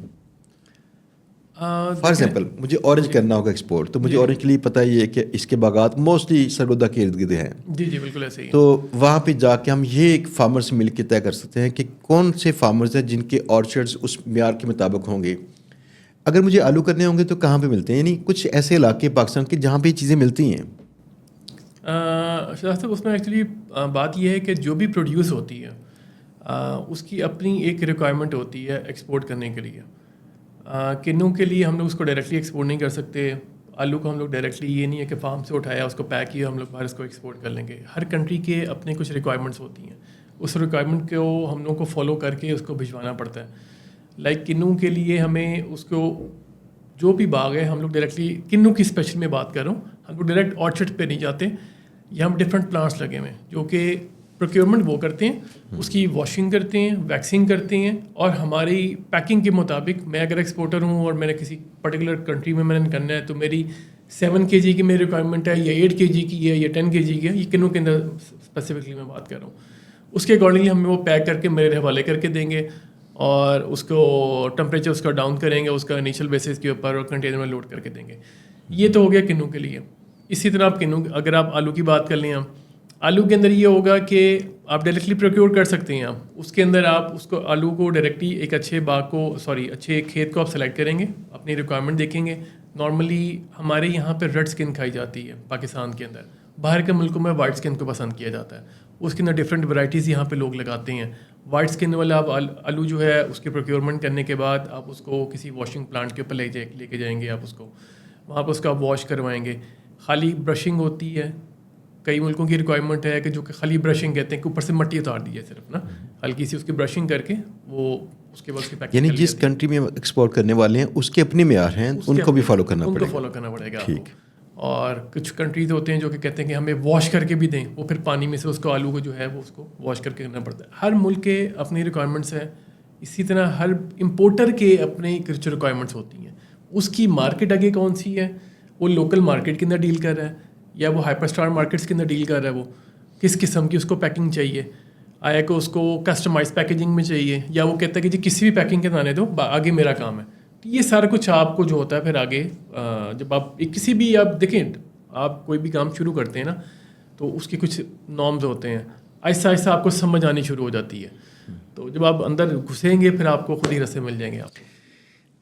S1: فار ایگزامپل مجھے اورنج کرنا ہوگا ایکسپورٹ, تو مجھے اورنج کے لیے پتہ ہی ہے کہ اس کے باغات موسٹلی سرگودا کے ارد گرد ہیں.
S2: جی جی بالکل ایسے ہی.
S1: تو وہاں پہ جا کے ہم یہ ایک فارمر سے مل کے طے کر سکتے ہیں کہ کون سے فارمرز ہیں جن کے آرچرڈز اس معیار کے مطابق ہوں گے. اگر مجھے آلو کرنے ہوں گے تو کہاں پہ ملتے ہیں؟ یعنی کچھ ایسے علاقے پاکستان کے جہاں پہ یہ چیزیں ملتی ہیں.
S2: شاہ صاحب اس میں ایکچولی بات یہ ہے کہ جو بھی پروڈیوس ہوتی ہے اس کی اپنی ایک ریکوائرمنٹ ہوتی ہے ایکسپورٹ کرنے کے لیے. کنوں کے لیے ہم لوگ اس کو ڈائریکٹلی ایکسپورٹ نہیں کر سکتے. آلو کو ہم لوگ ڈائریکٹلی یہ نہیں ہے کہ فارم سے اٹھایا اس کو پیک کیا ہم لوگ باہر اس کو ایکسپورٹ کر لیں گے. ہر کنٹری کے اپنے کچھ ریکوائرمنٹس ہوتی ہیں, اس ریکوائرمنٹ کو ہم لوگ کو فالو کر کے اس کو بھجوانا پڑتا ہے. لائک کنوں کے لیے ہمیں اس کو جو بھی باغ ہے ہم لوگ ڈائریکٹلی کنوں کی اسپیشل میں بات کر رہا ہوں, ہم لوگ ڈائریکٹ آرچرڈ پہ نہیں جاتے. یہ ہم ڈفرینٹ پلانٹس لگے ہوئے ہیں جو کہ پروکیورمنٹ وہ کرتے ہیں, اس کی واشنگ کرتے ہیں, ویکسنگ کرتے ہیں, اور ہماری پیکنگ کے مطابق میں اگر ایکسپورٹر ہوں اور میں نے کسی پرٹیکولر کنٹری میں نے کرنا ہے تو میری 7 kg کی میری ریکوائرمنٹ ہے یا 8 kg کی ہے یا 10 kg کی ہے, یہ کنوں کے اندر اسپیسیفکلی میں بات کر رہا ہوں. اس کے اکارڈنگلی ہمیں وہ پیک کر کے میرے حوالے کر کے دیں گے, اور اس کو ٹمپریچر اس کا ڈاؤن کریں گے اس کا انیشیل بیسس کے اوپر, اور کنٹینر میں لوڈ کر کے دیں گے. یہ تو ہو گیا کنوں کے لیے. اسی طرح آپ کنوں اگر آپ آلو کی بات کر لیں, آپ آلو کے اندر یہ ہوگا کہ آپ ڈائریکٹلی پروکیور کر سکتے ہیں. آپ اس کے اندر آپ اس کو آلو کو ڈائریکٹلی ایک اچھے باغ کو اچھے کھیت کو آپ سلیکٹ کریں گے, اپنی ریکوائرمنٹ دیکھیں گے. نارملی ہمارے یہاں پہ ریڈ اسکن کھائی جاتی ہے پاکستان کے اندر, باہر کے ملکوں میں وائٹ اسکن کو پسند کیا جاتا ہے. اس کے اندر ڈفرینٹ ورائٹیز یہاں پہ لوگ لگاتے ہیں. وائٹ اسکن والا آپ آلو جو ہے اس کی پروکیورمنٹ کرنے کے بعد آپ اس کو کسی واشنگ پلانٹ کے اوپر لے کے جائیں گے, آپ اس کو وہاں پہ اس کا واش کروائیں گے. خالی برشنگ ہوتی ہے, کئی ملکوں کی ریکوائرمنٹ ہے کہ جو کہ خالی برشنگ کہتے ہیں کہ اوپر سے مٹی اتار دی ہے صرف نا, ہلکی سی اس کی برشنگ کر کے وہ اس کے بعد اس کی پیکنگ.
S1: یعنی جس کنٹری میں ایکسپورٹ کرنے والے ہیں اس کے اپنے معیار ہیں, ان کو بھی فالو کرنا پڑے گا.
S2: ان کو فالو کرنا پڑے گا. ٹھیک. اور کچھ کنٹریز ہوتے ہیں جو کہ کہتے ہیں کہ ہمیں واش کر کے بھی دیں, وہ پھر پانی میں سے اس کو آلو کو جو ہے وہ اس کو واش کر کے کرنا پڑتا ہے. ہر ملک کے اپنی ریکوائرمنٹس ہیں. اسی طرح ہر امپورٹر کے اپنے کچھ ریکوائرمنٹس ہوتی ہیں. اس کی مارکیٹ آگے کون سی ہے, وہ لوکل مارکیٹ کے اندر ڈیل کر رہا ہے یا وہ ہائپر اسٹار مارکیٹس کے اندر ڈیل کر رہا ہے, وہ کس قسم کی اس کو پیکنگ چاہیے, آیا کہ اس کو کسٹمائز پیکیجنگ میں چاہیے, یا وہ کہتا ہے کہ جی کسی بھی پیکنگ کے آنے دو, آگے میرا کام ہے. تو یہ سارا کچھ آپ کو جو ہوتا ہے پھر آگے جب آپ کسی بھی آپ دیکھیں آپ کوئی بھی کام شروع کرتے ہیں نا, تو اس کے کچھ نارمز ہوتے ہیں, آہستہ آہستہ آپ کو سمجھ آنی شروع ہو جاتی ہے. تو جب آپ اندر گھسیں گے پھر آپ کو خود ہی رستے مل جائیں گے آپ کو.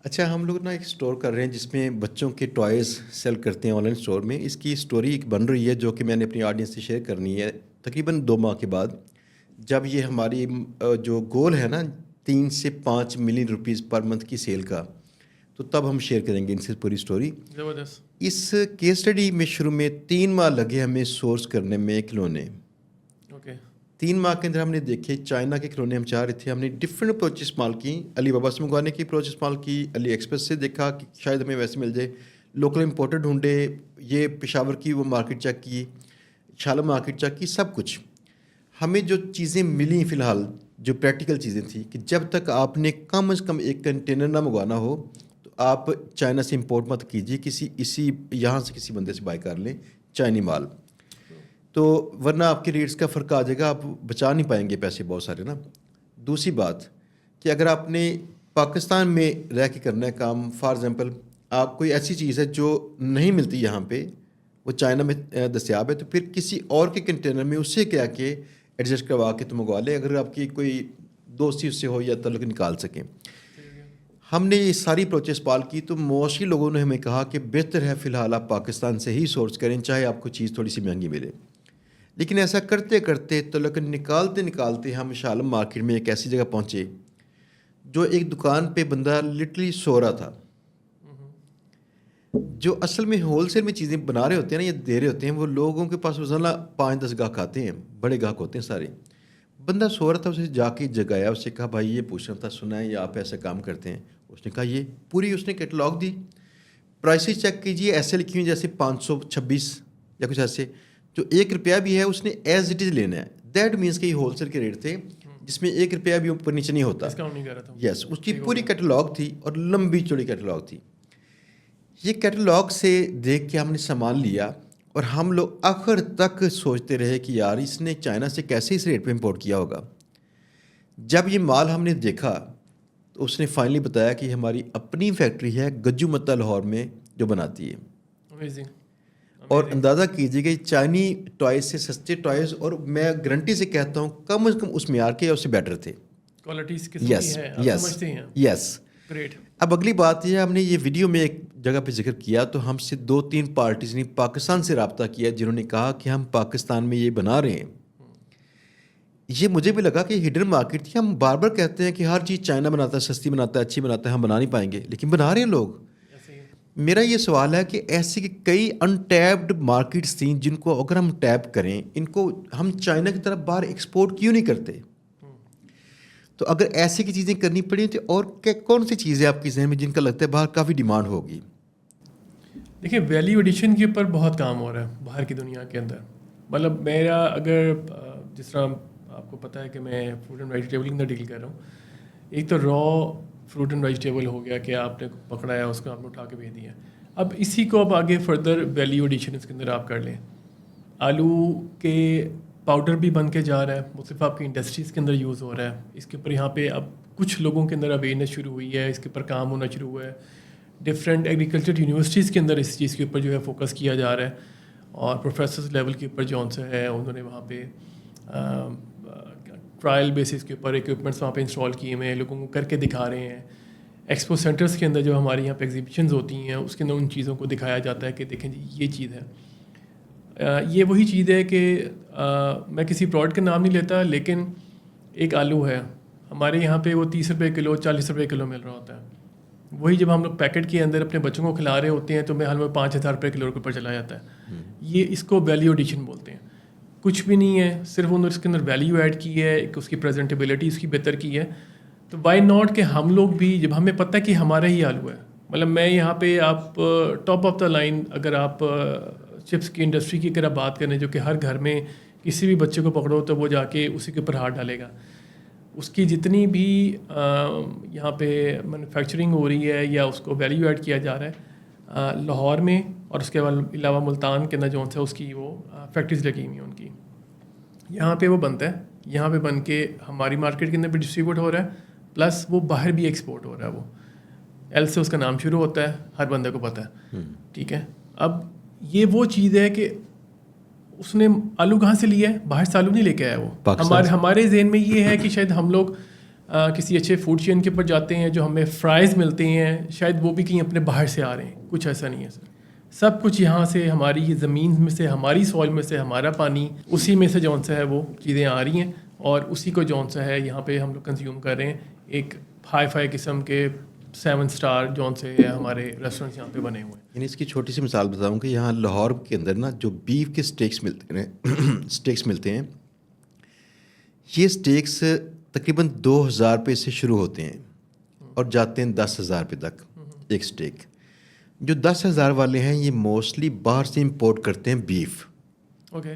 S1: اچھا, ہم لوگ نا ایک اسٹور کر رہے ہیں جس میں بچوں کے ٹوائز سیل کرتے ہیں آن لائن اسٹور میں. اس کی اسٹوری ایک بن رہی ہے جو کہ میں نے اپنی آڈینس سے شیئر کرنی ہے تقریباً 2 ماہ کے بعد, جب یہ ہماری جو گول ہے نا 3 سے 5 ملین روپیز پر منتھ کی سیل کا, تو تب ہم شیئر کریں گے ان سے پوری اسٹوری.
S2: زبردست.
S1: اس کیس اسٹڈی میں شروع میں 3 ماہ لگے ہمیں سورس کرنے میں کھلونے.
S2: اوکے.
S1: 3 ماہ کے اندر ہم نے دیکھے چائنا کے کھلونے ہم چاہ رہے تھے, ہم نے ڈفرینٹ اپروچ استعمال کی, علی بابا سے منگوانے کی اپروچ استعمال کی, علی ایکسپریس سے دیکھا کہ شاید ہمیں ویسے مل جائے, لوکل امپورٹر ڈھونڈے, یہ پشاور کی وہ مارکیٹ چیک کی, شالم مارکیٹ چیک کی, سب کچھ. ہمیں جو چیزیں ملیں فی الحال جو پریکٹیکل چیزیں تھیں کہ جب تک آپ نے کم از کم ایک کنٹینر نہ منگوانا ہو تو آپ چائنا سے امپورٹ مت کیجیے، یہاں سے کسی بندے سے بائی کر لیں چائنی مال، تو ورنہ آپ کے ریٹس کا فرق آ جائے گا، آپ بچا نہیں پائیں گے پیسے بہت سارے نا۔ دوسری بات کہ اگر آپ نے پاکستان میں رہ کے کرنا ہے کام، فار ایگزامپل آپ کوئی ایسی چیز ہے جو نہیں ملتی یہاں پہ، وہ چائنا میں دستیاب ہے، تو پھر کسی اور کے کنٹینر میں اس سے کیا کہ ایڈجسٹ کروا کے تو منگوا لیں، اگر آپ کی کوئی دوستی اس سے ہو یا تعلق نکال سکیں۔ ہم نے یہ ساری اپروچز پال کی تو موسٹلی لوگوں نے ہمیں کہا کہ بہتر ہے فی الحال آپ پاکستان سے ہی سورس کریں، چاہے آپ کو چیز تھوڑی سی مہنگی ملے۔ لیکن ایسا کرتے کرتے تعلق نکالتے ہم شاہ عالم مارکیٹ میں ایک ایسی جگہ پہنچے جو ایک دکان پہ بندہ لٹرلی سو رہا تھا، جو اصل میں ہول سیل میں چیزیں بنا رہے ہوتے ہیں نا، یہ دے رہے ہوتے ہیں، وہ لوگوں کے پاس روزانہ 5-10 گاہک آتے ہیں، بڑے گاہک ہوتے ہیں سارے۔ بندہ سو رہا تھا، اسے جا کے جگایا، اس سے کہا بھائی یہ پوچھنا تھا، سنا ہے یا آپ ایسا کام کرتے ہیں؟ اس نے کہا یہ پوری، اس نے کیٹلاگ دی، پرائسز چیک کیجیے، ایسے لکھی ہوئی جیسے 526 یا کچھ ایسے، جو 1 روپیہ بھی ہے اس نے ایز اٹ از لینا ہے۔ دیٹ مینس کہ یہ ہول سیل کے ریٹ تھے جس میں 1 روپیہ بھی اوپر نیچے نہیں ہوتا، یس، اس کی پوری کیٹلاگ تھی اور لمبی چوڑی کیٹلاگ تھی۔ یہ کیٹلاگ سے دیکھ کے ہم نے سامان لیا اور ہم لوگ آخر تک سوچتے رہے کہ یار اس نے چائنا سے کیسے اس ریٹ پہ امپورٹ کیا ہوگا۔ جب یہ مال ہم نے دیکھا تو اس نے فائنلی بتایا کہ ہماری اپنی فیکٹری ہے گجو متا لاہور میں جو بناتی ہے۔ اور اندازہ کیجیے کہ چائنی ٹوائز سے سستے ٹوائز، اور میں گارنٹی سے کہتا ہوں کم از کم اس معیار کے یا اس سے بیٹر تھے، یس یس یس۔ اب اگلی بات یہ ہے، ہم نے یہ ویڈیو میں ایک جگہ پہ ذکر کیا تو ہم سے 2-3 پارٹیز نے پاکستان سے رابطہ کیا جنہوں نے کہا کہ ہم پاکستان میں یہ بنا رہے ہیں۔ یہ مجھے بھی لگا کہ ہڈن مارکیٹ تھی، ہم بار بار کہتے ہیں کہ ہر چیز چائنا بناتا ہے، سستی بناتا ہے، اچھی بناتا ہے، ہم بنا نہیں پائیں گے، لیکن بنا رہے ہیں لوگ۔ میرا یہ سوال ہے کہ ایسی کئی انٹیپڈ مارکیٹس تھیں جن کو اگر ہم ٹیپ کریں، ان کو ہم چائنا کی طرف باہر ایکسپورٹ کیوں نہیں کرتے؟ تو اگر ایسی کی چیزیں کرنی پڑیں تو اور کون سی چیزیں آپ کے ذہن میں جن کا لگتا ہے باہر کافی ڈیمانڈ ہوگی؟
S2: دیکھیں ویلیو ایڈیشن کے اوپر بہت کام ہو رہا ہے باہر کی دنیا کے اندر۔ مطلب میرا اگر جس طرح آپ کو پتہ ہے کہ میں فروٹ اینڈ ویجیٹیبل کے اندر ڈیل کر رہا ہوں، ایک تو را فروٹ اینڈ ویجیٹیبل ہو گیا کہ آپ نے پکڑایا، اس کو آپ نے اٹھا کے بھیج دیا۔ اب اسی کو آپ آگے فردر ویلیو ایڈیشن اس کے اندر آپ کر لیں۔ آلو کے پاؤڈر بھی بن کے جا رہا ہے، مختلف آپ کی انڈسٹریز کے اندر یوز ہو رہا ہے۔ اس کے اوپر یہاں پہ اب کچھ لوگوں کے اندر اویئرنیس شروع ہوئی ہے، اس کے اوپر کام ہونا شروع ہوا ہے۔ ڈفرینٹ ایگریکلچر یونیورسٹیز کے اندر اس چیز کے اوپر جو ہے فوکس کیا جا رہا ہے، اور پروفیسرز لیول کے اوپر جون سے ہے انہوں نے وہاں پہ ٹرائل بیسس کے اوپر اکوپمنٹس وہاں پہ انسٹال کیے ہوئے ہیں، لوگوں کو کر کے دکھا رہے ہیں۔ ایکسپو سینٹرز کے اندر جو ہماری یہاں پہ ایگزیبیشنز ہوتی ہیں اس کے اندر ان چیزوں کو دکھایا جاتا ہے کہ دیکھیں جی یہ چیز ہے۔ یہ وہی چیز ہے کہ میں کسی پروڈکٹ کا نام نہیں لیتا، لیکن ایک آلو ہے ہمارے یہاں پہ وہ 30 روپے کلو 40 روپے کلو مل رہا ہوتا ہے، وہی جب ہم لوگ پیکٹ کے اندر اپنے بچوں کو کھلا رہے ہوتے ہیں تو میں حال میں 5000 روپے کلو کے اوپر چلا جاتا ہے۔ یہ اس کو ویلیو ایڈیشن بولتے ہیں۔ کچھ بھی نہیں ہے، صرف انہوں نے اس کے اندر ویلیو ایڈ کی ہے، ایک اس کی پریزنٹیبلٹی اس کی بہتر کی ہے۔ تو وائی ناٹ کہ ہم لوگ بھی، جب ہمیں پتہ کہ ہمارا ہی آلو ہے، مطلب میں یہاں پہ آپ ٹاپ آف دا لائن اگر آپ چپس کی انڈسٹری کی اگر آپ بات کریں، جو کہ ہر گھر میں کسی بھی بچے کو پکڑو تو وہ جا کے اسی کے اوپر ہاتھ ڈالے گا، اس کی جتنی بھی یہاں پہ مینوفیکچرنگ ہو رہی ہے یا اس کو ویلیو ایڈ کیا جا رہا ہے لاہور میں، اور اس کے علاوہ ملتان کے اندر جو ہے اس کی وہ فیکٹریز لگی ہوئی ہیں ان کی، یہاں پہ وہ بنتا ہے، یہاں پہ بن کے ہماری مارکیٹ کے اندر بھی ڈسٹریبیوٹ ہو رہا ہے، پلس وہ باہر بھی ایکسپورٹ ہو رہا ہے۔ وہ ایل سے اس کا نام شروع ہوتا ہے، ہر بندے کو پتہ ہے، ٹھیک ہے۔ اب یہ وہ چیز ہے کہ اس نے آلو کہاں سے لیا ہے؟ باہر سے آلو نہیں لے کے آیا وہ۔ ہمارے ذہن میں یہ ہے کہ شاید ہم لوگ کسی اچھے فوڈ چین کے اوپر جاتے ہیں، جو ہمیں فرائز ملتے ہیں، شاید وہ بھی کہیں اپنے باہر سے آ رہے ہیں۔ کچھ ایسا نہیں ہے سر، سب کچھ یہاں سے، ہماری زمین میں سے، ہماری سوائل میں سے، ہمارا پانی، اسی میں سے جون سا ہے وہ چیزیں آ رہی ہیں، اور اسی کو جون سا ہے یہاں پہ ہم لوگ کنزیوم کر رہے ہیں۔ ایک ہائی فائی قسم کے 7 اسٹار جون سے ہمارے ریسٹورینٹس یہاں پہ بنے ہوئے ہیں۔
S1: یعنی اس کی چھوٹی سی مثال بتاؤں کہ یہاں لاہور کے اندر نا جو بیف کے اسٹیکس ملتے ہیں، یہ اسٹیکس تقریباً 2000 روپے سے شروع ہوتے ہیں اور جاتے ہیں 10,000 روپے تک ایک اسٹیک۔ جو 10,000 والے ہیں یہ موسٹلی باہر سے امپورٹ کرتے ہیں بیف۔
S2: اوکے،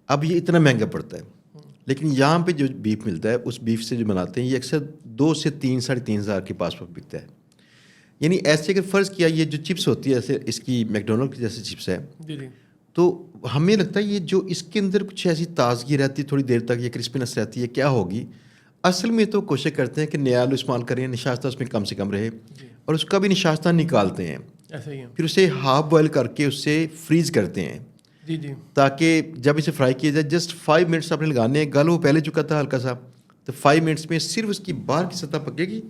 S1: اب یہ اتنا مہنگا پڑتا ہے، لیکن یہاں پہ جو بیف ملتا ہے اس بیف سے جو بناتے ہیں یہ اکثر 2 سے 3 3,500 کے پاس بکتا ہے۔ یعنی ایسے اگر فرض کیا یہ جو چپس ہوتی ہے ایسے اس کی میکڈونلڈ کی جیسے چپس ہے
S2: جی جی
S1: تو ہمیں لگتا ہے یہ جو اس کے اندر کچھ ایسی تازگی رہتی ہے تھوڑی دیر تک یہ کرسپینس رہتی ہے کیا ہوگی. اصل میں تو کوشش کرتے ہیں کہ نیا آلو استعمال کریں نشاستہ اس میں کم سے کم رہے
S2: جی
S1: اور اس کا بھی نشاستہ نکالتے ہیں
S2: ایسا ہی ہے.
S1: پھر اسے ہاف بوائل کر کے اس سے فریز کرتے ہیں
S2: جی جی
S1: تاکہ جب اسے فرائی کیا جائے جسٹ 5 منٹس آپ نے لگانے ہیں. گل وہ پہلے چکا تھا ہلکا سا تو 5 منٹس میں صرف اس کی باہر کی سطح پکے گی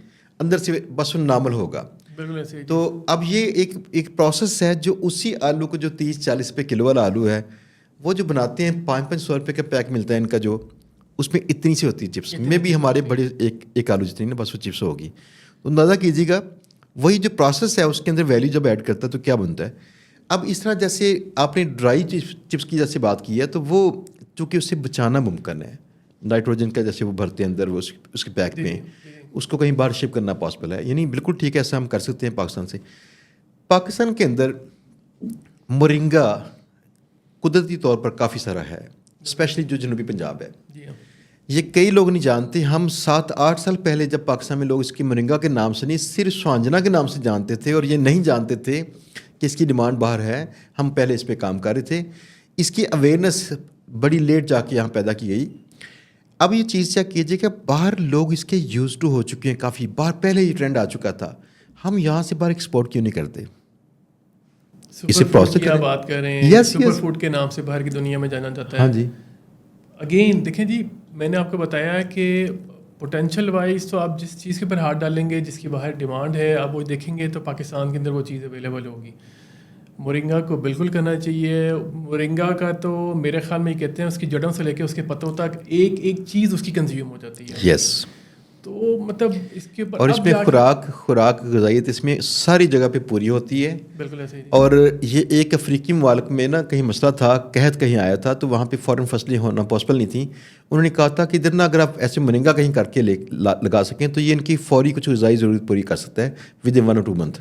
S1: اندر سے بس وہ نارمل ہوگا.
S2: بالکل ایسے ہی.
S1: تو اب یہ ایک پروسیس ہے جو اسی آلو کو جو 30-40 روپے کلو والا آلو ہے وہ جو بناتے ہیں 500 روپے کا پیک ملتا ہے ان کا جو اس میں اتنی سی ہوتی ہے چپس میں بھی ہمارے بڑے ایک آلو جتنی نا بس وہ چپس ہوگی. تو اندازہ کیجیے گا وہی جو پروسیس ہے اس کے اندر ویلیو جب ایڈ کرتا ہے تو کیا بنتا ہے. اب اس طرح جیسے آپ نے ڈرائی چپس کی جیسے بات کی ہے تو وہ چونکہ اس سے بچانا ممکن ہے نائٹروجن کا جیسے وہ بھرتے ہیں اندر وہ اس کے پیک میں اس کو کہیں باہر شپ کرنا پاسبل ہے. یعنی بالکل ٹھیک ہے ایسا ہم کر سکتے ہیں پاکستان سے. پاکستان کے اندر مورنگا قدرتی طور پر کافی سارا ہے اسپیشلی جو جنوبی پنجاب ہے.
S2: جی ہاں
S1: یہ کئی لوگ نہیں جانتے. ہم 7-8 سال پہلے جب پاکستان میں لوگ اس کی مورنگا کے نام سے نہیں صرف سوانجنا کے نام سے جانتے تھے اور یہ نہیں جانتے تھے کہ اس کی ڈیمانڈ باہر ہے. ہم پہلے اس پہ کام کر رہے تھے. اس کی اویئرنیس بڑی لیٹ جا کے یہاں پیدا کی گئی. اب یہ چیز کیا کیجیے کہ باہر لوگ اس کے یوز ٹو ہو چکے ہیں کافی باہر پہلے یہ ٹرینڈ آ چکا تھا. ہم یہاں سے باہر ایکسپورٹ کیوں نہیں کرتے اسے
S2: سپر فوڈ
S1: پروسیس
S2: کی آپ
S1: کریں.
S2: بات کر رہے ہیں
S1: Yes,
S2: سپر
S1: yes.
S2: فوڈ کے نام سے باہر کی دنیا میں جانا جاتا ہے.
S1: ہاں جی
S2: اگین دیکھیں جی میں نے آپ کو بتایا کہ پوٹینشیل وائز تو آپ جس چیز کے اوپر ہاتھ ڈالیں گے جس کی باہر ڈیمانڈ ہے آپ وہ دیکھیں گے تو پاکستان کے اندر وہ چیز اویلیبل ہوگی. مورنگا کو بالکل کرنا چاہیے. مورنگا کا تو میرے خیال میں یہ کہتے ہیں اس کی جڑوں سے لے کے اس کے پتوں تک ایک چیز اس کی کنزیوم ہو جاتی ہے.
S1: یس
S2: تو مطلب اس کے اوپر
S1: اور اس
S2: اب
S1: میں
S2: جا کے
S1: خوراک غذائیت اس میں ساری جگہ پہ پوری ہوتی ہے.
S2: بالکل ایسے ہی.
S1: اور یہ ایک افریقی ممالک میں نا کہیں مسئلہ تھا قحط کہیں آیا تھا تو وہاں پہ فوراً فصلیں ہونا پاسبل نہیں تھیں. انہوں نے کہا تھا کہ ادھر نا اگر آپ ایسے مورنگا کہیں کر کے لگا سکیں تو یہ ان کی فوری کچھ غذائی ضرورت پوری کر سکتا ہے ود ان 1 or 2 month.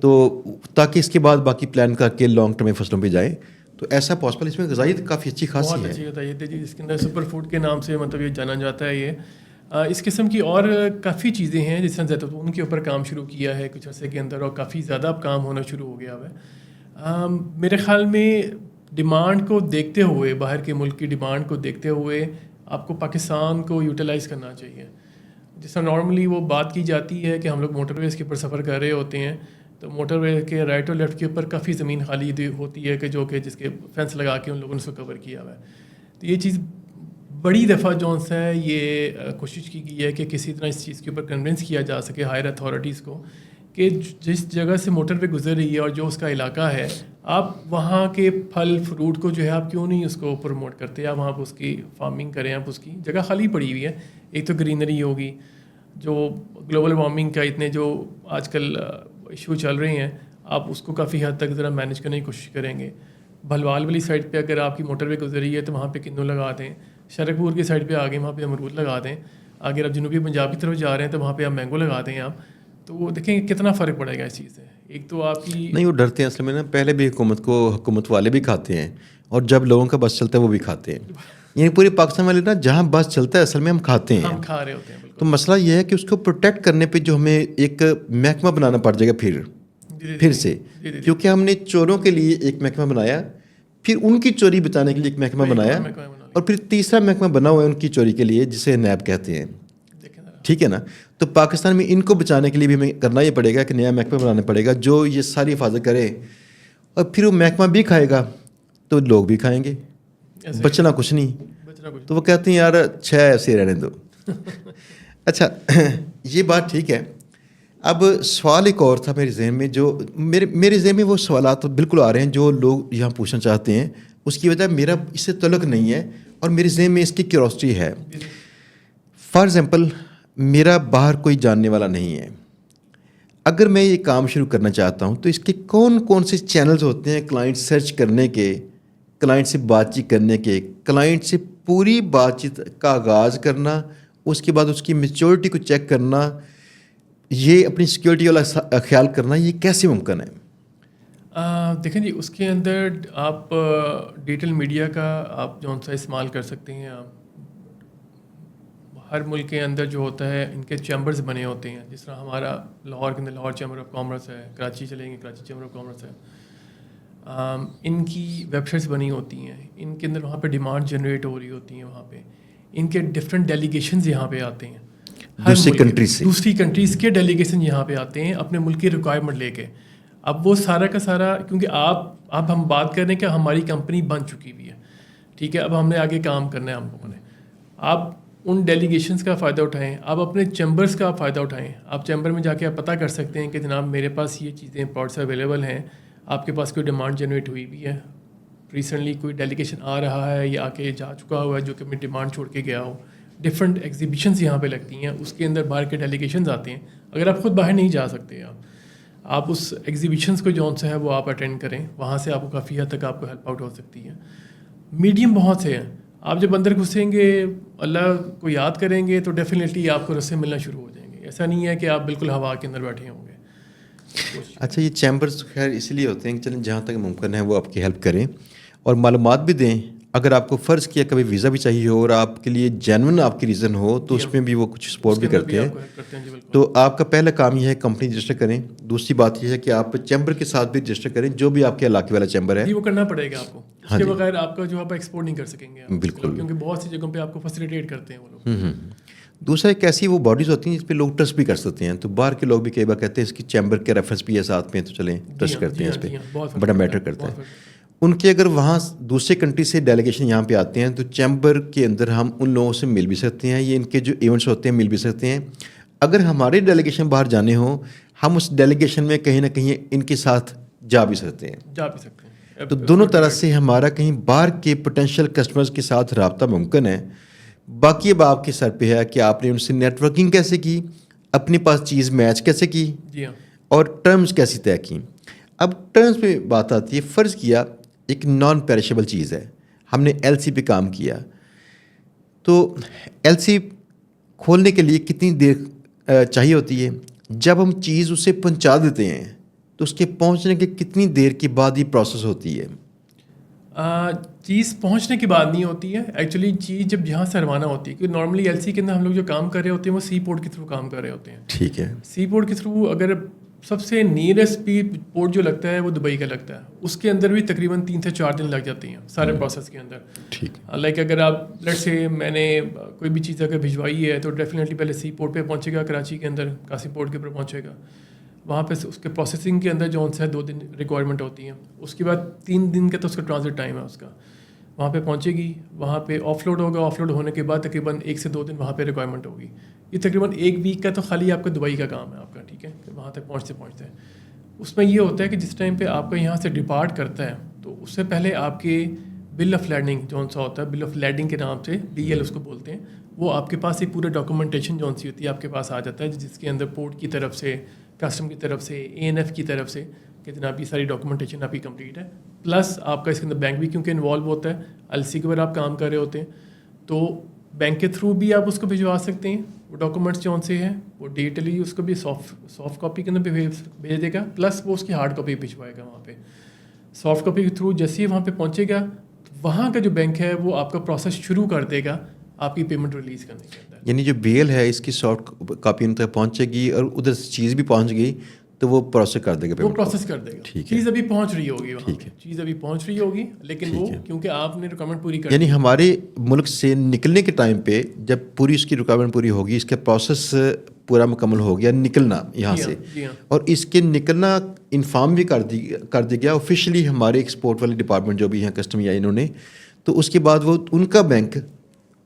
S1: تو تاکہ اس کے بعد باقی پلان کر کے لانگ ٹرم فصلوں پہ جائیں تو ایسا پاسبل. اس میں غذائیت کافی اچھی خاصی
S2: بہت
S1: ہے.
S2: اچھی بتائیے تھے جی. اس کے اندر سپر فوڈ کے نام سے مطلب یہ جانا جاتا ہے. یہ اس قسم کی اور کافی چیزیں ہیں جس نے زیتون کے اوپر کام شروع کیا ہے کچھ عرصے کے اندر اور کافی زیادہ اب کام ہونا شروع ہو گیا ہے. میرے خیال میں ڈیمانڈ کو دیکھتے ہوئے باہر کے ملک کی ڈیمانڈ کو دیکھتے ہوئے آپ کو پاکستان کو یوٹیلائز کرنا چاہیے. جس طرح نارملی وہ بات کی جاتی ہے کہ ہم لوگ موٹر ویز کے اوپر سفر کر رہے ہوتے ہیں تو موٹر وے کے رائٹ اور لیفٹ کے اوپر کافی زمین خالی ہوتی ہے کہ جو کہ جس کے فینس لگا کے ان لوگوں نے اس کو کور کیا ہوا ہے. تو یہ چیز بڑی دفعہ جو ہے یہ کوشش کی گئی ہے کہ کسی طرح اس چیز کے اوپر کنونس کیا جا سکے ہائر اتھارٹیز کو کہ جس جگہ سے موٹر وے گزر رہی ہے اور جو اس کا علاقہ ہے آپ وہاں کے پھل فروٹ کو جو ہے آپ کیوں نہیں اس کو پروموٹ کرتے. آپ وہاں پہ اس کی فارمنگ کریں. آپ اس کی جگہ خالی پڑی ہوئی ہے. ایک تو گرینری ہوگی جو گلوبل وارمنگ کا اتنے جو آج کل ایشو چل رہے ہیں آپ اس کو کافی حد تک ذرا مینیج کرنے کی کوشش کریں گے. بھلوال والی سائڈ پہ اگر آپ کی موٹر وے گزر رہی ہے تو وہاں پہ کنو لگا دیں. شرکپور کی سائڈ پہ آگے وہاں پہ امرود لگا دیں. اگر آپ جنوبی پنجاب کی طرف جا رہے ہیں تو وہاں پہ آپ مینگو لگا دیں. آپ تو وہ دیکھیں کتنا فرق پڑے گا اس چیز سے. ایک تو آپ کی
S1: نہیں وہ ڈرتے ہیں اصل میں نا پہلے بھی حکومت والے بھی کھاتے ہیں اور جب لوگوں کا بس چلتا ہے وہ بھی کھاتے ہیں. یعنی پورے پاکستان والے نا جہاں بس چلتا ہے اصل میں ہم کھاتے ہیں.
S2: ہم کھا رہے ہوتے ہیں.
S1: تو مسئلہ یہ ہے کہ اس کو پروٹیکٹ کرنے پہ جو ہمیں ایک محکمہ بنانا پڑ جائے گا پھر سے کیونکہ ہم نے چوروں کے لیے ایک محکمہ بنایا پھر ان کی چوری بچانے کے لیے ایک محکمہ بنایا اور پھر تیسرا محکمہ بنا ہوا ہے ان کی چوری کے لیے جسے نیب کہتے ہیں. ٹھیک ہے نا. تو پاکستان میں ان کو بچانے کے لیے بھی ہمیں کرنا یہ پڑے گا کہ نیا محکمہ بنانا پڑے گا جو یہ ساری حفاظت کرے اور پھر وہ محکمہ بھی کھائے گا تو لوگ بھی کھائیں گے بچنا کچھ نہیں. تو وہ کہتے ہیں یار اچھا ایسے رہنے دو. اچھا یہ بات ٹھیک ہے. اب سوال ایک اور تھا میرے ذہن میں جو میرے ذہن میں وہ سوالات بالکل آ رہے ہیں جو لوگ یہاں پوچھنا چاہتے ہیں. اس کی وجہ میرا اس سے تعلق نہیں ہے اور میرے ذہن میں اس کی کیوریوسٹی ہے. فار ایگزامپل میرا باہر کوئی جاننے والا نہیں ہے. اگر میں یہ کام شروع کرنا چاہتا ہوں تو اس کے کون کون سے چینلز ہوتے ہیں کلائنٹ سرچ کرنے کے, کلائنٹ سے بات چیت کرنے کے, کلائنٹ سے پوری بات چیت کا آغاز کرنا, اس کے بعد اس کی میچورٹی کو چیک کرنا, یہ اپنی سیکیورٹی والا خیال کرنا, یہ کیسے ممکن ہے؟
S2: دیکھیں جی اس کے اندر آپ ڈیجیٹل میڈیا کا آپ جو سا استعمال کر سکتے ہیں. آپ ہر ملک کے اندر جو ہوتا ہے ان کے چیمبرز بنے ہوتے ہیں. جس طرح ہمارا لاہور کے اندر لاہور چیمبر آف کامرس ہے, کراچی چلیں گے کراچی چیمبر آف کامرس ہے. ان کی ویب سائٹس بنی ہوتی ہیں, ان کے اندر وہاں پہ ڈیمانڈ جنریٹ ہو رہی ہوتی ہیں, وہاں پہ ان کے ڈفرینٹ ڈیلیگیشنز یہاں پہ آتے ہیں, دوسری کنٹریز کے ڈیلیگیشن یہاں پہ آتے ہیں اپنے ملک کی ریکوائرمنٹ لے کے. اب وہ سارا کا سارا, کیونکہ اب ہم بات کر رہے ہیں کہ ہماری کمپنی بن چکی ہوئی ہے, ٹھیک ہے, اب ہم نے آگے کام کرنا ہے ہم لوگوں نے. آپ ان ڈیلیگیشنز کا فائدہ اٹھائیں, آپ اپنے چیمبرز کا فائدہ اٹھائیں. آپ چیمبر میں جا کے آپ پتہ کر سکتے ہیں کہ جناب میرے پاس یہ چیزیں پروڈکٹس اویلیبل ہیں, آپ کے پاس کوئی ڈیمانڈ جنریٹ ہوئی بھی ہے, ریسنٹلی کوئی ڈیلیگیشن آ رہا ہے یا آ کے جا چکا ہوا ہے جو کہ اپنی ڈیمانڈ چھوڑ کے گیا ہو. ڈفرینٹ ایگزیبیشنز یہاں پہ لگتی ہیں, اس کے اندر باہر کے ڈیلیگیشنز آتے ہیں. اگر آپ خود باہر نہیں جا سکتے, آپ اس ایگزیبیشنز کو جون سا ہے وہ آپ اٹینڈ کریں, وہاں سے آپ کو کافی حد تک آپ کو ہیلپ آؤٹ ہو سکتی ہے. میڈیم بہت سے ہیں, آپ جب اندر گھسیں گے اللہ کو یاد کریں گے تو ڈیفینیٹلی آپ کو رستے ملنا شروع ہو جائیں گے. ایسا نہیں ہے کہ آپ بالکل ہوا کے اندر بیٹھے ہوں گے.
S1: اچھا, یہ چیمبرز خیر اس لیے ہوتے ہیں کہ چلیں جہاں تک ممکن ہے وہ آپ کی ہیلپ کریں اور معلومات بھی دیں. اگر آپ کو فرض کیا کبھی ویزا بھی چاہیے ہو اور آپ کے لیے جینون آپ کی ریزن ہو تو اس میں بھی وہ کچھ سپورٹ بھی کرتے ہیں. تو آپ کا پہلا کام یہ ہے کمپنی رجسٹر کریں. دوسری بات یہ ہے کہ آپ چیمبر کے ساتھ بھی رجسٹر کریں, جو بھی آپ کے علاقے والا چیمبر ہے.
S2: وہ کرنا پڑے گا آپ کو, اس کے بغیر آپ کا جو آپ ایکسپورٹ نہیں کر سکیں گے.
S1: بالکل,
S2: کیونکہ بہت سی جگہوں پہ آپ کو فیسیلیٹیٹ کرتے ہیں وہ لوگ.
S1: دوسرا ایک ایسی وہ باڈیز ہوتی ہیں جس پہ لوگ ٹرسٹ بھی کر سکتے ہیں. تو باہر کے لوگ بھی کئی بار کہتے ہیں اس کی چیمبر کے ریفرنس بھی ہے ساتھ میں, تو چلیں ٹرسٹ کرتے ہیں اس پہ, بڑا میٹر کرتا ہے. ان کے اگر وہاں دوسرے کنٹری سے ڈیلیگیشن یہاں پہ آتے ہیں تو چیمبر کے اندر ہم ان لوگوں سے مل بھی سکتے ہیں, یہ ان کے جو ایونٹس ہوتے ہیں مل بھی سکتے ہیں. اگر ہمارے ڈیلیگیشن باہر جانے ہوں, ہم اس ڈیلیگیشن میں کہیں نہ کہیں ان کے ساتھ جا بھی سکتے ہیں. تو دونوں طرح سے ہمارا کہیں باہر کے پوٹینشیل کسٹمرز کے ساتھ رابطہ ممکن ہے. باقی اب آپ کے سر پہ ہے کہ آپ نے ان سے نیٹ ورکنگ کیسے کی, اپنے پاس چیز میچ کیسے کی, اور ٹرمز کیسی طے کی. اب ٹرمز پہ بات آتی ہے. فرض کیا ایک نان پیرشیبل چیز ہے, ہم نے ایل سی پہ کام کیا, تو ایل سی کھولنے کے لیے کتنی دیر چاہیے ہوتی ہے؟ جب ہم چیز اسے پہنچا دیتے ہیں تو اس کے پہنچنے کے کتنی دیر کے بعد یہ پروسیس ہوتی ہے؟
S2: چیز پہنچنے کے بعد نہیں ہوتی ہے ایکچولی, چیز جب یہاں سے روانہ ہوتی ہے. کیونکہ نارملی ایل سی کے اندر ہم لوگ جو کام کر رہے ہوتے ہیں وہ سی پورٹ کے تھرو کام کر رہے ہوتے ہیں.
S1: ٹھیک ہے,
S2: سی پورٹ کے تھرو اگر سب سے نیئرسٹ بھی پورٹ جو لگتا ہے وہ دبئی کا لگتا ہے, اس کے اندر بھی تقریباً 3 سے 4 دن لگ جاتے ہیں سارے پروسیس کے اندر.
S1: ٹھیک,
S2: لائک اگر آپ لیٹ سے میں نے کوئی بھی چیز اگر بھجوائی ہے تو ڈیفینیٹلی پہلے سی پورٹ پہ پہنچے گا, کراچی کے اندر قاسم پورٹ کے اوپر پہنچے گا, وہاں پہ اس کے پروسیسنگ کے اندر جو ہے 2 دن ریکوائرمنٹ ہوتی ہیں. اس کے بعد 3 دن کا تو اس کا ٹرانزٹ ٹائم ہے اس کا, وہاں پہ پہنچے گی, وہاں پہ آف لوڈ ہوگا, آف لوڈ ہونے کے بعد تقریباً 1 سے 2 دن وہاں پہ ریکوائرمنٹ ہوگی. یہ تقریباً 1 ویک کا تو خالی آپ کا دبئی کا کام ہے آپ کا, ٹھیک ہے, کہ وہاں تک پہنچتے اس میں یہ ہوتا ہے کہ جس ٹائم پہ آپ کا یہاں سے ڈپارٹ کرتا ہے تو اس سے پہلے آپ کے بل آف لیڈنگ جو سا ہوتا ہے, بل آف لیڈنگ کے نام سے BL اس کو بولتے ہیں, وہ آپ کے پاس ایک پورا ڈاکومنٹیشن جو سی ہوتی ہے آپ کے پاس آ جاتا ہے, جس کے اندر پورٹ کی طرف سے, کسٹم کی طرف سے, ANF کی طرف سے کہ جناب یہ ساری ڈاکومنٹیشن آپ کی کمپلیٹ ہے. پلس آپ کا اس کے اندر بینک بھی کیونکہ انوالو ہوتا ہے, LC کے اوپر آپ کام کر رہے ہوتے ہیں, تو بینک کے تھرو بھی آپ اس کو بھجوا سکتے ہیں. وہ ڈاکومنٹس جو سے ہیں وہ ڈیجیٹلی اس کو بھی سافٹ کاپی کے اندر بھی بھیج دے گا, پلس وہ اس کی ہارڈ کاپی بھجوائے گا. وہاں پہ سافٹ کاپی کے تھرو جیسے ہی وہاں پہ پہنچے گا تو وہاں کا جو بینک ہے وہ آپ کا پروسیس شروع کر دے گا آپ کی پیمنٹ ریلیز کرنے کے اندر.
S1: یعنی جو BL ہے اس کی سافٹ کاپی ان تک پہنچے گی اور ادھر سے چیز بھی پہنچ گئی تو وہ پروسیس کر دے گا,
S2: وہ پروسیس کر دے گا. چیز ابھی پہنچ رہی ہوگی وہاں پہ, چیز ابھی پہنچ رہی ہوگی, لیکن وہ کیونکہ آپ نے ریکوائرمنٹ پوری کر,
S1: یعنی ہمارے ملک سے نکلنے کے ٹائم پہ جب پوری اس کی ریکوائرمنٹ پوری ہوگی, اس کا پروسیس پورا مکمل ہو گیا نکلنا یہاں سے, اور اس کے نکلنا انفارم بھی کر دیا گیا آفیشلی ہمارے ایکسپورٹ والے ڈپارٹمنٹ جو بھی ہیں کسٹم یا انہوں نے, تو اس کے بعد وہ ان کا بینک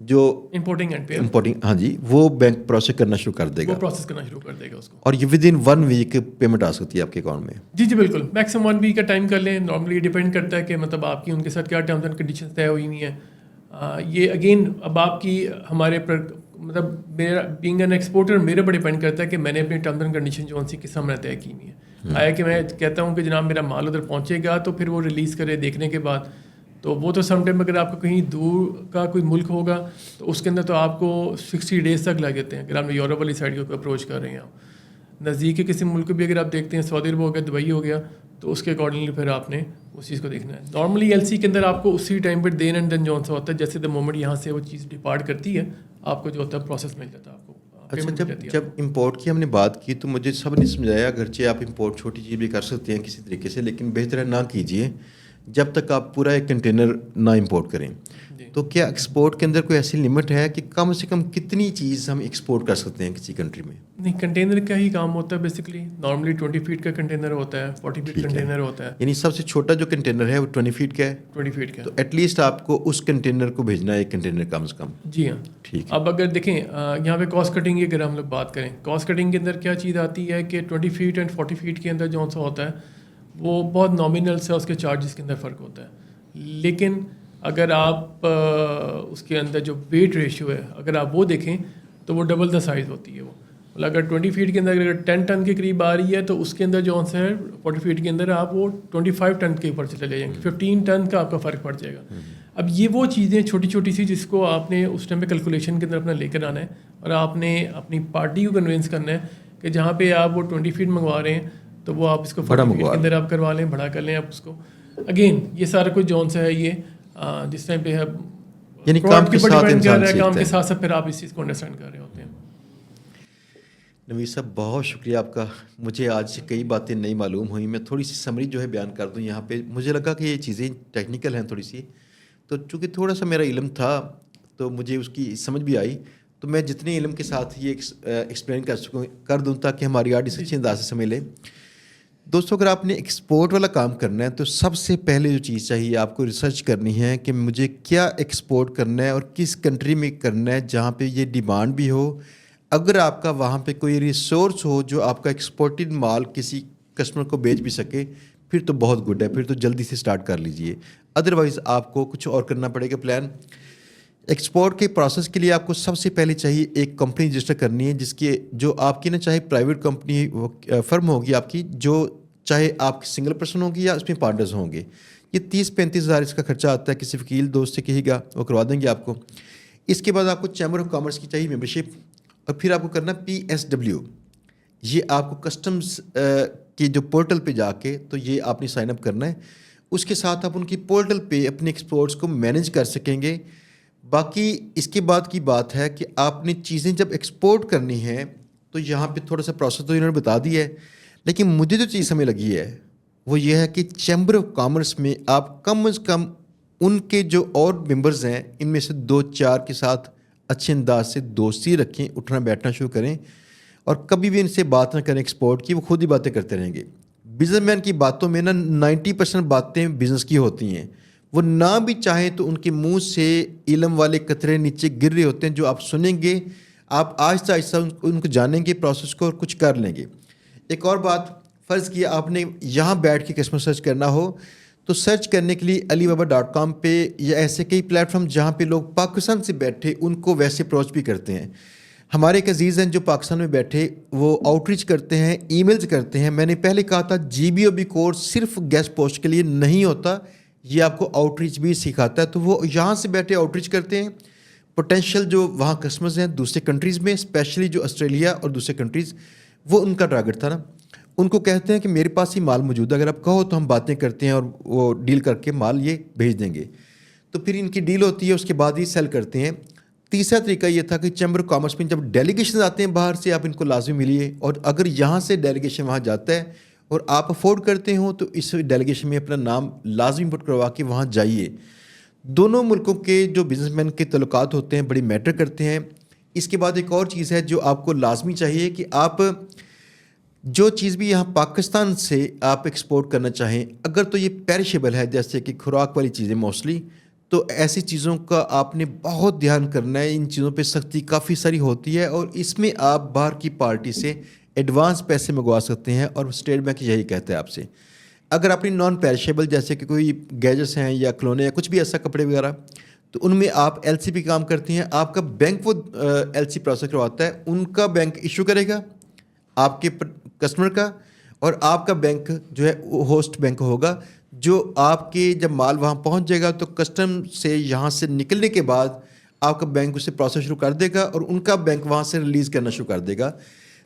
S1: جو امپورٹنگ ہاں جی وہ بینک پروسیس کرنا شروع کر دے گا,
S2: وہ پروسیس کرنا شروع کر دے گا اس کو,
S1: اور یہ ودن 1 ویک پیمنٹ آ سکتی ہے آپ کے اکاؤنٹ میں.
S2: جی بالکل, میکسیمم 1 ویک کا ٹائم کر لیں. نارملی ڈیپینڈ کرتا ہے کہ مطلب آپ کی ان کے ساتھ کیا ٹرمز اینڈ کنڈیشنز طے ہوئی ہوئی ہیں. یہ اگین اب آپ کی ہمارے پر مطلب میرا بینگ این ایکسپورٹر میرے پر ڈیپینڈ کرتا ہے کہ میں نے اپنی ٹرمز اینڈ کنڈیشن جو سی قسم میں طے کی ہوئی ہے. آیا کہ میں کہتا ہوں کہ جناب میرا مال ادھر پہنچے گا تو پھر وہ ریلیز کرے دیکھنے کے بعد, تو وہ تو سم ٹائم اگر آپ کو کہیں دور کا کوئی ملک ہوگا تو اس کے اندر تو آپ کو 60 days تک لگ جاتے ہیں. اگر آپ یورپ والی سائڈ کو اپروچ کر رہے ہیں, آپ نزدیک کے کسی ملک بھی اگر آپ دیکھتے ہیں, سعودی عرب ہو گیا, دبئی ہو گیا, تو اس کے اکارڈنگلی پھر آپ نے اس چیز کو دیکھنا ہے. نارملی LC کے اندر آپ کو اسی ٹائم پہ دین اینڈ دین جون سا ہوتا ہے, جیسے دا مومنٹ یہاں سے وہ چیز ڈپارٹ کرتی ہے آپ کو جو ہوتا ہے پروسیس مل جاتا ہے آپ کو.
S1: اچھا, جب امپورٹ کی ہم نے بات کی تو مجھے سب نے سمجھایا اگرچہ آپ امپورٹ چھوٹی چیز بھی کر سکتے ہیں کسی طریقے سے, لیکن بہتر ہے نہ کیجیے جب تک آپ پورا ایک کنٹینر نہ امپورٹ کریں. تو کیا ایکسپورٹ کے اندر کوئی ایسی لمٹ ہے کہ کم سے کم کتنی چیز ہم ایکسپورٹ کر سکتے ہیں کسی کنٹری میں؟
S2: نہیں, کنٹینر کا ہی کام ہوتا ہے بیسکلی. نارملی 20 فیٹ کا کنٹینر ہوتا ہے, 40 فیٹ کنٹینر ہوتا ہے.
S1: یعنی سب سے چھوٹا جو کنٹینر ہے وہ 20 فیٹ کا ہے.
S2: 20 فیٹ کا.
S1: تو ایٹ لیسٹ آپ کو اس کنٹینر کو بھیجنا ہے ایک کنٹینر کم سے کم.
S2: جی ہاں,
S1: ٹھیک.
S2: اب اگر دیکھیں یہاں پہ کاسٹ کٹنگ کی اگر ہم لوگ بات کریں, کاسٹ کٹنگ کے اندر کیا چیز آتی ہے کہ 20 فیٹ اینڈ 40 فیٹ کے اندر جو سا ہوتا ہے وہ بہت نامینل سے اس کے چارجز کے اندر فرق ہوتا ہے. لیکن اگر آپ اس کے اندر جو ویٹ ریشیو ہے اگر آپ وہ دیکھیں تو وہ ڈبل دا سائز ہوتی ہے. وہ مطلب اگر 20 فیٹ کے اندر اگر 10 ٹن کے قریب آ رہی ہے تو اس کے اندر جو ہے 40 فیٹ کے اندر آپ وہ 25 ٹن کے اوپر سے چلے جائیں گے, 15 ٹن کا آپ کا فرق پڑ جائے گا. اب یہ وہ چیزیں چھوٹی چھوٹی سی جس کو آپ نے اس ٹائم پہ کیلکولیشن کے اندر اپنا لے کر آنا ہے, اور آپ نے اپنی پارٹی کو کنوینس کرنا ہے کہ جہاں پہ آپ وہ 20 فیٹ منگوا رہے ہیں تو وہ آپ اس کو 40 فیٹ کے اندر آپ کروا لیں, بڑا کر لیں آپ اس کو. اگین یہ سارا کچھ جون سا ہے یہ جس ٹائم پہ ہے,
S1: یعنی کام کے ساتھ انسان
S2: کام کے ساتھ ساتھ پھر آپ اس چیز کو انڈرسٹینڈ کر رہے ہوتے ہیں.
S1: نوید صاحب بہت شکریہ آپ کا. مجھے آج کئی باتیں نہیں معلوم ہوئیں. میں تھوڑی سی سمری جو ہے بیان کر دوں یہاں پہ. مجھے لگا کہ یہ چیزیں ٹیکنیکل ہیں تھوڑی سی, تو چونکہ تھوڑا سا میرا علم تھا تو مجھے اس کی سمجھ بھی آئی, تو میں جتنے علم کے ساتھ یہ ایکسپلین کر دوں تاکہ ہماری آڈینس اچھی انداز سے سمجھ لے. دوستوں اگر آپ نے ایکسپورٹ والا کام کرنا ہے تو سب سے پہلے جو چیز چاہیے آپ کو ریسرچ کرنی ہے کہ مجھے کیا ایکسپورٹ کرنا ہے اور کس کنٹری میں کرنا ہے جہاں پہ یہ ڈیمانڈ بھی ہو. اگر آپ کا وہاں پہ کوئی ریسورس ہو جو آپ کا ایکسپورٹڈ مال کسی کسٹمر کو بیچ بھی سکے پھر تو بہت گڈ ہے, پھر تو جلدی سے سٹارٹ کر لیجئے. ادروائز آپ کو کچھ اور کرنا پڑے گا پلان. ایکسپورٹ کے پروسیس کے لیے آپ کو سب سے پہلے چاہیے ایک کمپنی رجسٹر کرنی ہے جس کے جو آپ کی چاہے پرائیویٹ کمپنی فرم ہوگی آپ کی, جو چاہے آپ سنگل پرسن ہوگی یا اس میں پارٹنرز ہوں گے. یہ 30-35 ہزار اس کا خرچہ آتا ہے. کسی وکیل دوست سے کہے گا وہ کروا دیں گے آپ کو. اس کے بعد آپ کو چیمبر آف کامرس کی چاہیے ممبرشپ, اور پھر آپ کو کرنا PSW. یہ آپ کو کسٹمز کے جو پورٹل پہ جا کے تو یہ آپ نے سائن اپ کرنا ہے. اس کے ساتھ آپ ان کی پورٹل پہ اپنے ایکسپورٹس کو مینیج کر سکیں گے. باقی اس کے بعد کی بات ہے کہ آپ نے چیزیں جب ایکسپورٹ کرنی ہیں تو یہاں پہ تھوڑا سا پروسیس تو انہوں نے بتا دیا ہے, لیکن مجھے جو چیز سمجھ لگی ہے وہ یہ ہے کہ چیمبر آف کامرس میں آپ کم از کم ان کے جو اور ممبرز ہیں ان میں سے 2-4 کے ساتھ اچھے انداز سے دوستی رکھیں, اٹھنا بیٹھنا شروع کریں, اور کبھی بھی ان سے بات نہ کریں ایکسپورٹ کی. وہ خود ہی باتیں کرتے رہیں گے. بزنس مین کی باتوں میں 90% باتیں بزنس کی ہوتی ہیں. وہ نہ بھی چاہیں تو ان کے منہ سے علم والے قطرے نیچے گر رہے ہوتے ہیں جو آپ سنیں گے. آپ آہستہ آہستہ ان کو جانیں گے پروسیس کو اور کچھ کر لیں گے. ایک اور بات, فرض کیا آپ نے یہاں بیٹھ کے کسٹمر سرچ کرنا ہو تو سرچ کرنے کے لیے alibaba.com پہ یا ایسے کئی پلیٹ فارم جہاں پہ لوگ پاکستان سے بیٹھے ان کو ویسے اپروچ بھی کرتے ہیں. ہمارے ایک عزیز ہیں جو پاکستان میں بیٹھے, وہ آؤٹ ریچ کرتے ہیں, ای میلز کرتے ہیں. میں نے پہلے کہا تھا GBOB کورس صرف گیسٹ پوسٹ کے لیے نہیں ہوتا, یہ آپ کو آؤٹ ریچ بھی سکھاتا ہے. تو وہ یہاں سے بیٹھے آؤٹ ریچ کرتے ہیں. پوٹینشیل جو وہاں کسٹمرز ہیں دوسرے کنٹریز میں, اسپیشلی جو آسٹریلیا اور دوسرے کنٹریز, وہ ان کا ٹارگٹ تھا نا. ان کو کہتے ہیں کہ میرے پاس ہی مال موجود ہے, اگر آپ کہو تو ہم باتیں کرتے ہیں اور وہ ڈیل کر کے مال یہ بھیج دیں گے. تو پھر ان کی ڈیل ہوتی ہے, اس کے بعد ہی سیل کرتے ہیں. تیسرا طریقہ یہ تھا کہ چیمبر آف کامرس میں جب ڈیلیگیشن آتے ہیں باہر سے, آپ ان کو لازمی ملیے, اور اگر یہاں سے ڈیلیگیشن وہاں جاتا ہے اور آپ افورڈ کرتے ہوں تو اس ڈیلیگیشن میں اپنا نام لازمی پٹ کروا کے وہاں جائیے. دونوں ملکوں کے جو بزنس مین کے تعلقات ہوتے ہیں بڑی میٹر کرتے ہیں. اس کے بعد ایک اور چیز ہے جو آپ کو لازمی چاہیے کہ آپ جو چیز بھی یہاں پاکستان سے آپ ایکسپورٹ کرنا چاہیں, اگر تو یہ پیرشیبل ہے جیسے کہ خوراک والی چیزیں موسٹلی, تو ایسی چیزوں کا آپ نے بہت دھیان کرنا ہے. ان چیزوں پہ سختی کافی ساری ہوتی ہے اور اس میں آپ باہر کی پارٹی سے ایڈوانس پیسے منگوا سکتے ہیں, اور اسٹیٹ بینک یہی کہتا ہے آپ سے. اگر اپنی نان پیرشیبل جیسے کہ کوئی گیجٹس ہیں یا کھلونے یا کچھ بھی ایسا کپڑے وغیرہ, تو ان میں آپ LC پہ کام کرتے ہیں, آپ کا بینک وہ LC پروسیس کرواتا ہے, ان کا بینک ایشو کرے گا آپ کے کسٹمر کا, اور آپ کا بینک جو ہے ہوسٹ بینک ہوگا, جو آپ کے جب مال وہاں پہنچ جائے گا تو کسٹم سے یہاں سے نکلنے کے بعد آپ کا بینک اسے پروسیس شروع کر دے گا اور ان کا بینک وہاں سے ریلیز کرنا شروع کر دے گا.